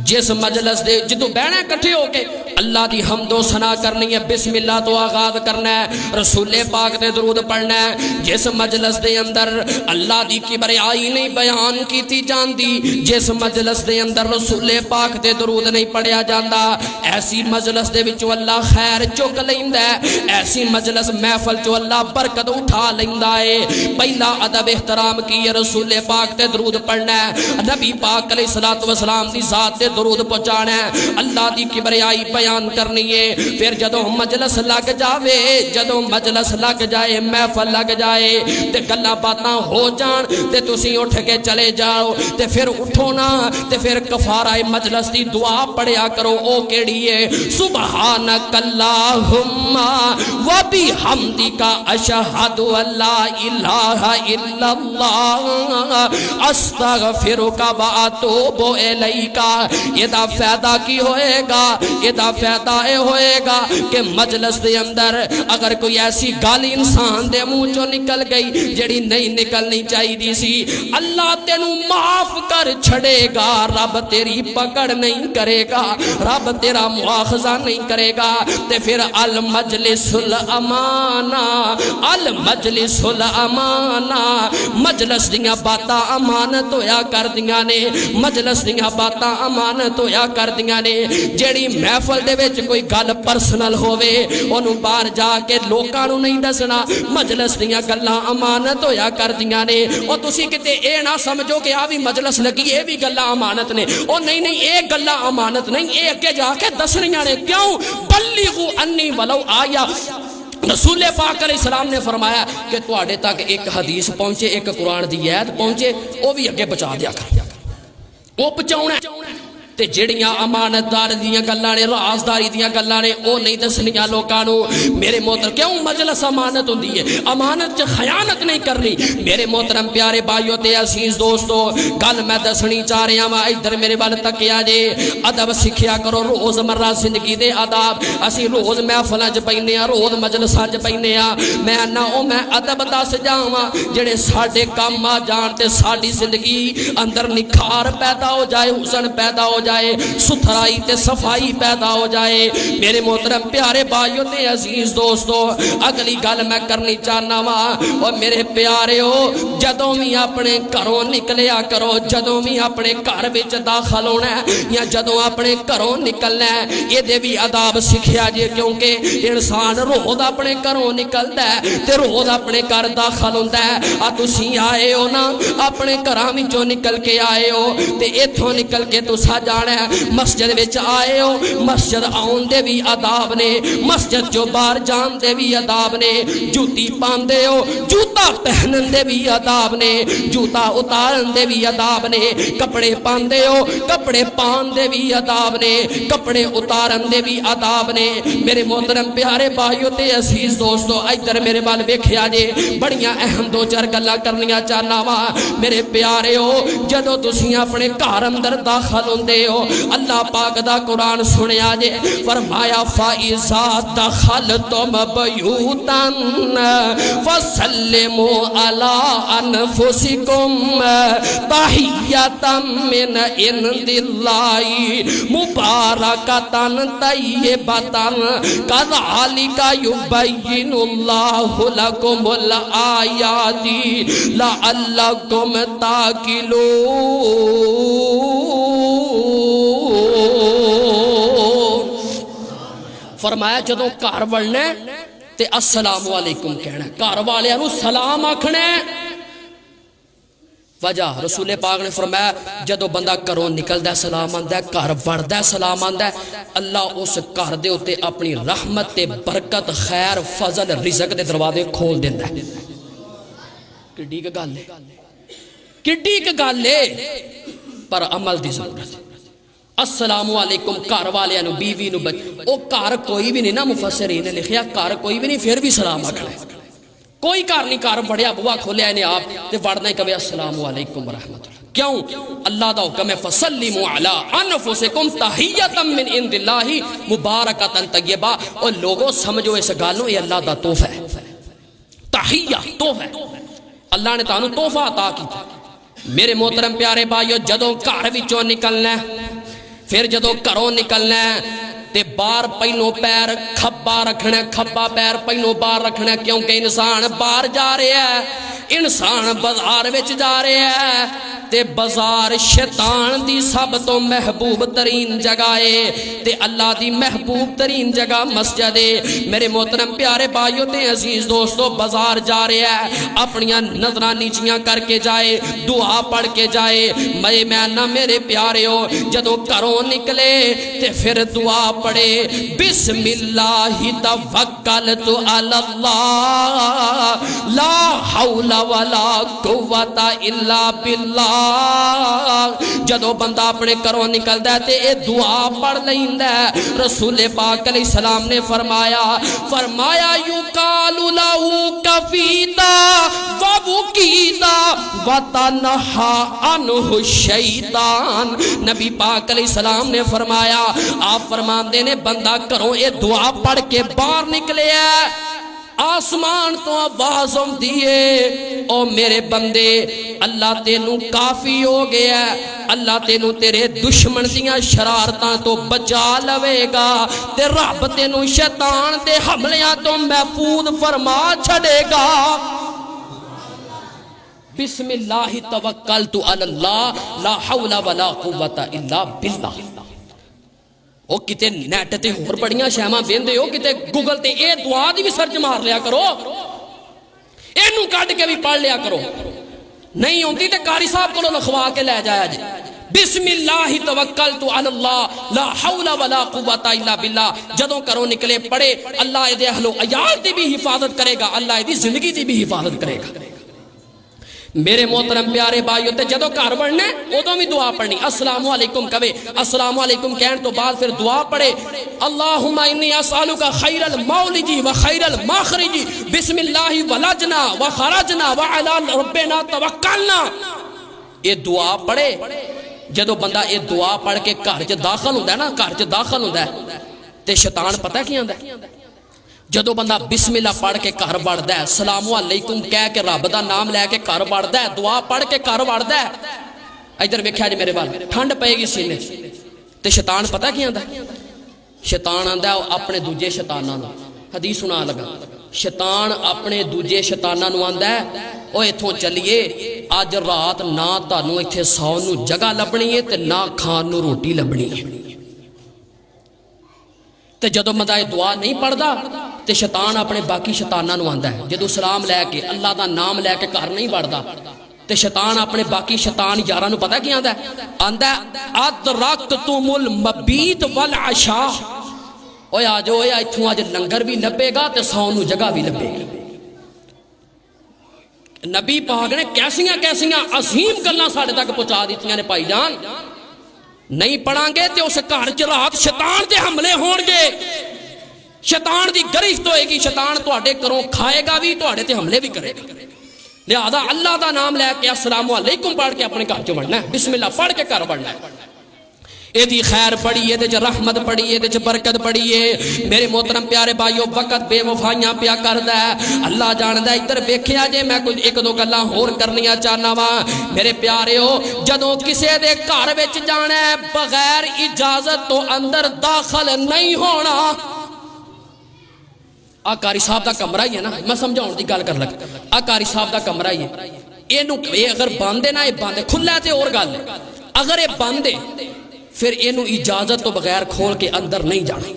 جس مجلس دے جدو بہنے کٹھے ہو کے اللہ دی حمد و ثنا کرنی ہے بسم اللہ تو آغاز کرنا ہے رسول پاک تے درود پڑھنا ہے جس مجلس دے اندر اللہ دی کبریائی نہیں بیان کیتی جاندی جس مجلس دے اندر رسول پاک تے درود نہیں پڑھیا جاندا ایسی مجلس دے وچوں اللہ خیر چک لیندا ہے ایسی مجلس محفل چوں اللہ برکت اٹھا لیندا ہے پہلا ادب احترام کی رسول پاک تے درود پڑھنا ہے نبی پاک علیہ السلام دی ذات تے درود پہنچانا ہے اللہ دی کبریائی بیان کرنی ہے پھر جدو مجلس لگ جاوے جدو مجلس لگ جائے محفل لگ جائے تے گلاں باتاں ہو جان تے تسی اٹھ کے چلے جاؤ تے پھر اٹھو نا تے پھر کفارہ مجلس دی دعا پڑھیا کرو او کیڑی ہے سبحانک اللہم و بحمدک اشہد ان لا الہ الا اللہ استغفرک و اتوب الیک یہ دا فائدہ کی ہوئے گا یہ دا فائدہ اے ہوئے گا کہ مجلس دے اندر اگر کوئی ایسی گالی انسان دے منہ چوں نکل گئی جڑی نہیں نکلنی چاہی دی سی اللہ تینوں معاف کر چھڑے گا رب تیری پکڑ نہیں کرے گا رب تیرا مواخذہ نہیں کرے گا تے پھر المجلس الامانہ المجلس الامانہ مجلس دیاں باتاں امانت ہویا کر دیاں نے مجلس دیاں باتاں امانت ہویا کر دیاں نے جیڑی محفل دے وچ کوئی گل پرسنل ہووے اونوں باہر جا کے لوکاں نوں نہیں دسنا مجلس دیاں گلاں امانت ہویا کر دیاں نے او تسی کتے اے نہ سمجھو کہ آ بھی مجلس لگی اے بھی گلاں امانت نے او نہیں اے گلاں امانت نہیں اے اگے جا کے دسنیاں نے کیوں بلغوا انی ولو آیا رسول پاک علیہ السلام نے فرمایا کہ تواڈے تک ایک حدیث پہنچے ایک قرآن دی آیت پہنچے او بھی اگے پہنچا دیا کر او پہنچاونا تے جڑیاں امانتدار دیاں گلاں نے رازداری دیاں گلاں نے او نہیں دسنیاں لوکاں نوں میرے محترم کیوں مجلس امانت ہوندی ہے امانت چ خیانت نہیں کرنی میرے محترم پیارے بھائیو تے عزیز دوستو گل میں دسنی چاہ رہا وا ادھر میرے ول تکیا جے ادب سکھیا کرو روز مرہ زندگی دے آداب اسی روز محفلاں چ پینے ہاں روز مجلساں چ پینے ہاں میں نہ او میں ادب دس جاواں جڑے ساڈے کام آ جان تے ساڈی زندگی اندر نکھار پیدا ہو جائے حسن پیدا ہو جائے، ستھرائی تے صفائی پیدا ہو جائے۔ میرے محترم پیارے بھائیو تے عزیز دوستو، اگلی گل میں کرنی چاہنا وا، اور میرے پیاریو جدوں بھی اپنے گھروں نکلیا کرو، جدوں بھی اپنے گھر وچ داخل ہونا ہے یا جدوں اپنے گھروں نکلنا ہے، یہ دے بھی آداب سکھیا جی، کیونکہ انسان روز اپنے گھروں نکلدا ہے تے روز اپنے گھر داخل ہوندا ہے۔ تسی آئے ہو نا، اپنے گھراں وچوں نکل کے آئے ہو تے ایتھوں نکل کے تسا جانا ہے مسجد وچ آئے ہو، مسجد آن دے بھی آداب نے، مسجد جو باہر جان دے بھی آداب نے، جوتی پاندے ہو جوتا پہنن دے بھی آداب نے، جوتا اتارن دے بھی آداب نے، کپڑے پاندے ہو کپڑے پان دے بھی آداب نے، کپڑے اتارن دے بھی آداب نے۔ میرے محترم پیارے بھائیو تے عزیز دوستو، ادھر میرے بال ویکھیا جے، بڑیاں اہم دو چار گلاں کرنیاں چاہنا وا میرے پیارے ہو۔ جدوں تسی اپنے گھر اندر داخل ہوندے ہو، اللہ پاک دا قرآن سنیا جے، فرمایا فَإِذَا دَخَلْتُمْ بَيُوتًا فَسَلِّمُوا عَلَىٰ أَنفُسِكُمْ تَحِيَّةً مِّنْ عِندِ اللَّهِ مُبَارَكَةً طَيِّبَةً كَذَلِكَ يُبَيِّنُ اللَّهُ لَكُمُ الْآيَاتِ لَعَلَّكُمْ تَعْقِلُونَ۔ فرمایا جدوں گھر وڑنا تے السلام علیکم کہنا، گھر والیاں نو سلام آکھنا۔ وجہ رسول پاک نے فرمایا جدو بندہ گھروں نکلدا ہے سلام آندا ہے، گھر وڑدا ہے سلام آندا ہے، اللہ اس گھر دے اوتے اپنی رحمت تے برکت خیر فضل رزق دے دروازے کھول دیندا ہے۔ کڈی کہ گل ہے، کڈی کہ گل ہے، پر عمل دی ضرورت ہے۔ السلام علیکم گھر والیاں نو، بیوی نو، او گھر کوئی بھی نہیں نا، مفسرین نے لکھیا گھر کوئی بھی نہیں پھر بھی سلام آکھنا ہے۔ کوئی گھر نہیں، گھر بڑھیا بوا کھولیا انہیں آپ تے وڑنا ہی کہے السلام علیکم ورحمۃ اللہ۔ کیوں؟ اللہ دا حکم ہے فَسَلِّمُوا عَلَىٰ أَنفُسِكُمْ تَحِيَّةً مِّنْ عِندِ اللَّهِ مُبَارَكَةً طَيِّبَةً۔ اور لوگوں سمجھو اس گالوں یہ اللہ دا تحفہ ہے، تحیہ تحفہ، اللہ نے تانوں تحفہ عطا کیتا۔ میرے محترم پیارے بھائیو جدوں گھر وچوں نکلنا ہے، پھر جدوں گھروں نکلنا ہے تے باہر پہلو پیر کھبا رکھنا، کھبا پیر پہلو باہر رکھنا، کیونکہ انسان باہر جا رہے ہے، انسان بازار وچ جا رہے ہے تے بازار شیطان دی سب تو محبوب ترین جگہ ہے تے اللہ دی محبوب ترین جگہ مسجد ہے۔ میرے محترم پیارے بھائیو تے عزیز دوستو بازار جا رہے ہے، اپنیاں نظراں نیچیاں کر کے جائے، دعا پڑھ کے جائے۔ میں نہ میرے پیارے ہو جدوں گھروں نکلے تے پھر دعا پڑھے، بسم اللہ توکلت علی اللہ لا حول ولا قوت الا باللہ۔ جدو بندہ اپنے گھروں نکلدا ہے تے اے دعا پڑھ لیندا ہے۔ رسول پاک علیہ السلام نے فرمایا یقال لہ کفیتا ووکیتا وتنہا عنہ الشیطان۔ نبی پاک علیہ السلام نے فرمایا، آپ فرماندے نے بندہ گھروں اے دعا پڑھ کے باہر نکلے ہے، آسمان تو آواز ہوندی ہے، او میرے بندے اللہ تینوں کافی ہو گیا ہے، اللہ تینوں تیرے دشمن دیاں شرارتاں تو بچا لوے گا تے رب تینوں شیطان دے حملیاں تو محفوظ فرما چھڑے گا۔ بسم اللہ توکلت علی اللہ لا حول ولا قوت الا باللہ۔ او کتے نیٹ تے اور بڑیاں شیماں بیندے ہو، کتے گوگل تے اے دعا دی بھی سرچ مار لیا کرو، اینو کٹ کے بھی پڑھ لیا کرو، نہیں ہوندی تے قاری صاحب کو لکھوا کے لے جایا جی۔ بسم اللہ توکلت علی اللہ لا حول ولا قوت الا باللہ۔ جدوں کرو نکلے پڑھے، اللہ دے اہل و عیال دی بھی حفاظت کرے گا، اللہ دی زندگی دی بھی حفاظت کرے گا۔ میرے محترم پیارے بھائیو تے جدوں گھر وڑنا ادوں بھی دعا پڑھنی، السلام علیکم کہے، السلام علیکم کہن تو بعد پھر دعا پڑھے، اللہم انی اسالک خیر المولج و خیر المخرج، بسم اللہ ولجنا وخرجنا وعلی ربنا توکلنا۔ یہ دعا پڑھے، جدوں بندہ یہ دعا پڑھ کے گھر چ داخل ہوندا ہے نا، گھر چ داخل ہوندا ہے تے شیطان پتہ کی آندا ہے، جدو بندہ بسم اللہ پڑھ کے گھر وڑدا ہے، السلام علیکم کہہ کے رب دا نام لے کے گھر وڑدا ہے، دعا پڑھ کے گھر وڑدا ہے، ادھر ویکھیا جی میرے بال ٹھنڈ پئے گی سینے، تے شیطان پتہ کی آندا ہے؟ شیطان آندا ہے اپنے دوجے شیطاناں نوں، حدیث سنا لگا، شیطان اپنے دوجے شیطاناں نوں آندا ہے او ایتھوں چلیے اج رات نہ تانوں ایتھے سون نوں جگہ لبنی ہے تے نہ کھان نوں روٹی لبنی ہے۔ تے جدوں بندہ دعا نہیں پڑھدا تے شیطان اپنے باقی شیطاناں نوں آندا ہے، جدوں سلام لے کے اللہ دا نام لے کے گھر نہیں وڑدا تے شیطان اپنے باقی شیطان یاراں نوں پتہ کی آندا ہے؟ آندا ہے ادرکتم المبیت والعشاء، اوے آ جاؤ ایتھوں اج لنگر بھی لبے گا تے سون نوں جگہ بھی لبے گی۔ نبی پاک نے کیسیاں کیسیاں عظیم گلاں ساڈے تک پہنچا دتیاں نے بھائی جان، نہیں پڑھاں گے تے اس گھر چ رات شیطان دے حملے ہون گے، شیطان دی گرفت ہوئے گی، شیطان تواڈے گھروں کھائے گا بھی، تواڈے تے حملے بھی کرے گا۔ لہذا اللہ دا نام لے کے السلام علیکم پڑھ کے اپنے گھر چ وڑنا ہے، بسم اللہ پڑھ کے گھر وڑنا ہے، ایدی خیر پڑھیے، ایدے چ رحمت پڑھیے، ایدے چ برکت پڑھیے۔ میرے محترم پیارے بھائیو، وقت بے وفائیاں پیا کردا ہے، اللہ جاندا ہے۔ ادھر ویکھیا جے میں کوئی ایک دو گلاں ہور کرنیاں چاہنا وا میرے پیاریو، جدوں کسے دے گھر وچ جانا ہے بغیر اجازت تو اندر داخل نہیں ہونا۔ آ قاری صاحب دا کمرہ ہی ہے نا، میں سمجھاؤن دی گل کر لگا، آ قاری صاحب دا کمرہ ہی ہے، یہ اگر بند ہے نا، یہ بند ہے، کھلا ہے تے اور گل ہے، اگر یہ بند ہے پھر اینو اجازت تو بغیر کھول کے اندر نہیں جانا،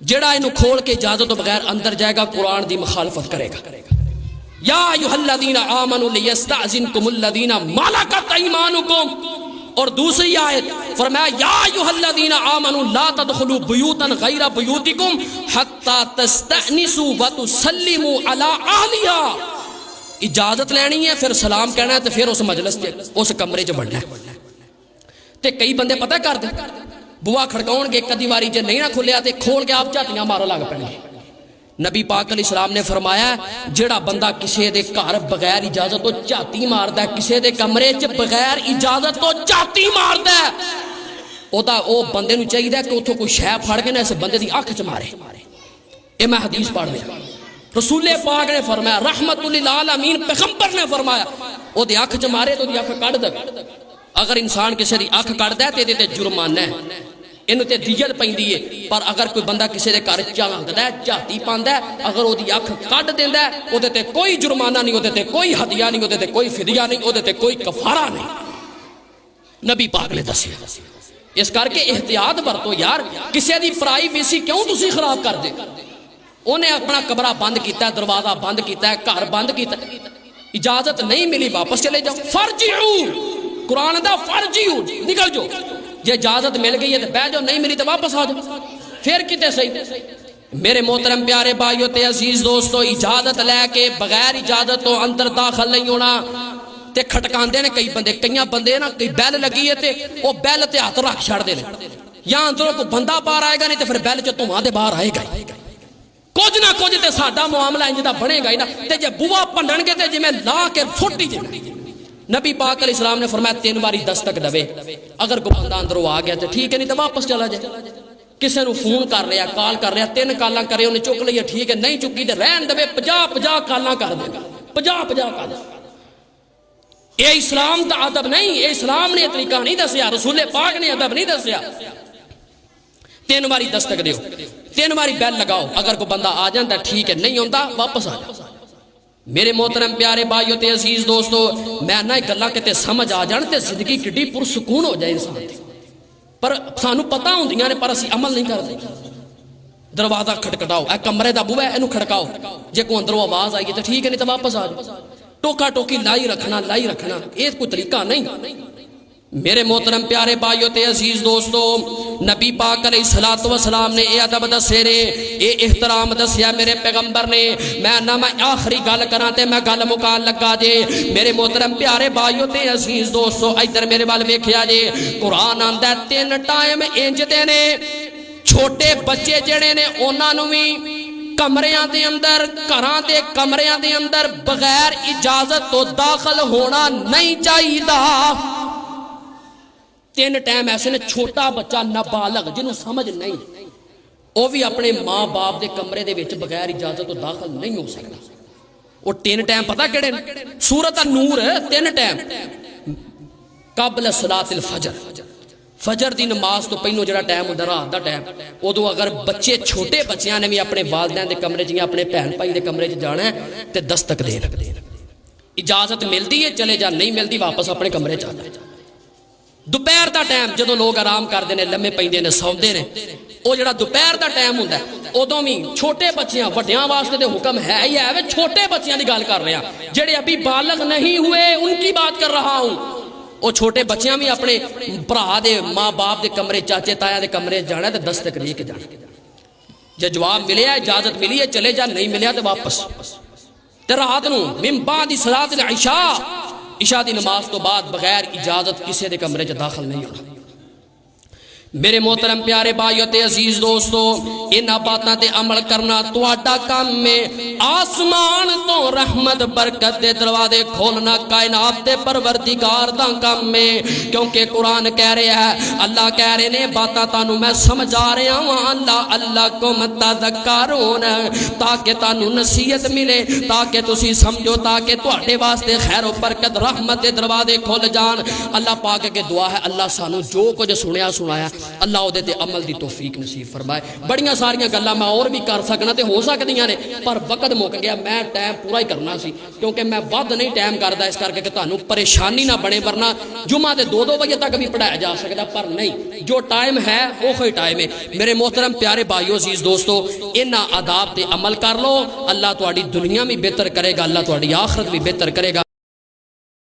جڑا اینو کھول کے اجازت تو بغیر اندر جائے گا قرآن دی مخالفت کرے گا۔ یا ایھا الذین آمنوا لیستأذنکم الذین ملکت ایمانکم، اور دوسری آیت فرمایا یا ایھا الذین آمنوا لا تدخلوا بیوتا غیر بیوتکم حتی تستأنسوا وتسلموا علی اہلہا، اجازت لینی ہے پھر سلام کہنا ہے تو پھر اس مجلس کے اس کمرے چ بڑھنا ہے۔ تے کئی بندے پتہ کر دے بوا کھڑکاؤن گے، کدی واری جے نہیں نہ کھلیا تے کھول کے آپ جھاتیاں مارا لگ پڑیں گے۔ نبی پاک علیہ السلام نے فرمایا جڑا بندہ کسے دے گھر بغیر اجازت تو جھاتی ماردا ہے، کسے دے کمرے چ بغیر اجازت تو جھاتی ماردا ہے، او بندے نوں چاہیے کہ اتھوں کوئی شے پھڑ کے نہ اس بندے دی اکھ چ مارے۔ اے میں حدیث پڑھ دیا، رسول پاک نے فرمایا، رحمت للعالمین پیغمبر نے فرمایا، او دی اکھ چ مارے تو دی اکھ کڈ دے۔ اگر انسان کسی دی اکھ کڈدا ہے تے تے جرمانہ ہے، اینو تے دیت پیندی ہے، پر اگر کوئی بندہ کسی دے گھر جھانکدا ہے، جھاتی پاندا ہے، اگر او دی اکھ کڈ دیندا ہے، او تے کوئی جرمانہ نہیں، او تے کوئی ہدیہ نہیں، او تے کوئی فدیہ نہیں، او تے کوئی کفارہ نہیں، نبی پاک نے دسیا۔ اس کر کے احتیاط برتو یار، کسی دی پرائیویسی کیوں تسی خراب کر دے؟ انہیں اپنا کمرہ بند کیتا ہے، دروازہ بند کیتا ہے، گھر بند کیتا ہے، اجازت نہیں ملی واپس چلے جاؤ، فرجعو، قرآن دا فرجعو، نکل جو، یہ اجازت مل گئی ہے تو بیٹھ جاؤ، نہیں ملی تو واپس آ جاؤ، پھر کتے صحیح۔ میرے محترم پیارے بھائیو تے عزیز دوستو، اجازت لے کے بغیر اجازت تو اندر داخل نہیں ہونا۔ تے کھٹکاندے نے کئی بندے، کئی بندے نا کئی بیل لگی ہے تے وہ بیل تے ہاتھ رکھ چھڑ دے، یا اندروں کو بندہ باہر آئے گا نہیں تے پھر بیل چ دھواں دے باہر آئے گا، کچھ نہ کچھ تے ساڈا معاملہ انج دا بنے گا ہی نا، تے جے بوا پنڈن گے تے جویں لا کے فٹ ہی جائے۔ نبی پاک علیہ السلام نے فرمایا 3 باری دستک دے، اگر کوئی بندہ اندروں آ گیا تو ٹھیک ہے، نہیں تو واپس چلا جائے۔ کسی نو فون کر رہا، کال کر رہا، 3 کالاں کرے انہیں چک لئی ٹھیک ہے، نہیں چکی تو رہن دے، 50 کالاں کر دے گا، 50 کالاں۔ یہ اسلام دا ادب نہیں، یہ اسلام نے طریقہ نہیں دسیا، رسول پاک نے ادب نہیں دسیا۔ 3 باری دستک دیو، 3 باری بیل لگاؤ، اگر کوئی بندہ آ جاتا ٹھیک ہے، نہیں ہوندا واپس آ جاؤ۔ میرے محترم پیارے بھائیو تے عزیز دوستو، میں نہ گلاں کتے سمجھ آ جان تے زندگی کڈی پرسکون ہو جائے انسان دی، پر سانو پتہ ہوندیاں نے پر اسی عمل نہیں کردے۔ دروازہ کھٹکھٹاؤ، اے کمرے دا بوہا ہے، اینو کھڑکاؤ، جے کوئی اندروں آواز آئی تے ٹھیک ہے، نہیں تو واپس آ جاؤ۔ ٹوکا ٹوکی لائی رکھنا، یہ کوئی طریقہ نہیں۔ میرے محترم پیارے بھائیو تے عزیز دوستو، نبی پاک علیہ الصلوۃ والسلام نے اے ادب دسے نے، اے احترام دسیا میرے پیغمبر نے۔ میں آخری گل کراں تے میں گل مکان لگا جے۔ میرے محترم پیارے بھائیو تے عزیز دوستو، ادھر میرے وال ویکھیا جے، قرآن آندا ہے 3 ٹائم انج دے نے، چھوٹے بچے جڑے نے انہاں نوں وی کمریاں دے اندر، گھراں دے کمریاں دے اندر بغیر اجازت تو داخل ہونا نہیں چاہیے۔ 3 ٹائم ایسے نے، چھوٹا بچہ نابالغ جنہوں سمجھ نہیں، وہ بھی اپنے ماں باپ دے کمرے دے وچ بغیر اجازت تو داخل نہیں ہو سکتا۔ وہ 3 ٹائم پتہ کیڑے سورۃ النور 3 ٹائم قبل صلاۃ الفجر، فجر دی نماز تو پہلو جڑا ٹائم ہوندا رات دا ٹائم، ادو اگر بچے چھوٹے بچیاں نے بھی اپنے والدین دے کمرے چ یا اپنے بہن بھائی دے کمرے چ جانا ہے تے دستک دین، اجازت ملتی ہے چلے جا، نہیں ملتی واپس اپنے کمرے چ آ جا۔ دوپہر دا ٹائم جدو لوگ آرام کرتے ہیں، لمے پیندے نے، سوندے نے، وہ جڑا دوپہر دا ٹائم ہوندا ہے ادوں بھی چھوٹے بچیاں، وڈیاں واسطے تے حکم ہے ہی ہے، چھوٹے بچیاں دی گل کر رہے ہیں جڑے ابھی بالغ نہیں ہوئے ان کی بات کر رہا ہوں۔ وہ چھوٹے بچیاں بھی اپنے بھرا دے ماں باپ دے کمرے، چاچے تایا دے کمرے جانا تے دستک دے کے جانا، جے جواب ملیا اجازت ملی ہے چلے جا، نہیں ملیا تے واپس۔ تے رات نو من بعد صلاۃ العشاء، عشاء دی نماز تو بعد بغیر اجازت کسی دے کمرے چ داخل نہیں ہونا۔ میرے محترم پیارے بھائیو تے عزیز دوستو، انہاں باتاں تے عمل کرنا تہاڈا کام ہے۔ آسمان تو رحمت برکت دے دروازے کھولنا کائنات دے پروردگار دا کام ہے، کیونکہ قرآن کہہ رہا ہے، اللہ کہہ رہے نے باتاں تانوں میں سمجھا رہا ہوں، اللہ کو تذکرون، تاکہ تانوں نصیحت ملے، تاکہ تسی سمجھو، تاکہ تہاڈے واسطے خیر و برکت رحمت دے دروازے کھل جان۔ اللہ پاک کے دعا ہے اللہ سانوں جو کچھ سنیا سنایا اللہ او دے تے عمل دی توفیق نصیب فرمائے۔ بڑیاں ساریاں گلاں میں اور بھی کر سکنا تے ہو سکدیاں نے، پر وقت مک گیا، میں ٹائم پورا ہی کرنا سی، کیونکہ میں ود نہیں ٹائم کردا اس کر کے تانوں پریشانی نہ بنے، ورنہ جمعہ دے 2 بجے تک بھی پڑھایا جا سکدا، پر نہیں، جو ٹائم ہے وہی ٹائم ہے۔ میرے محترم پیارے بھائیو عزیز دوستو، انہاں آداب تے عمل کر لو، اللہ تہاڈی دنیا بھی بہتر کرے گا، اللہ تہاڈی آخرت بھی بہتر کرے گا۔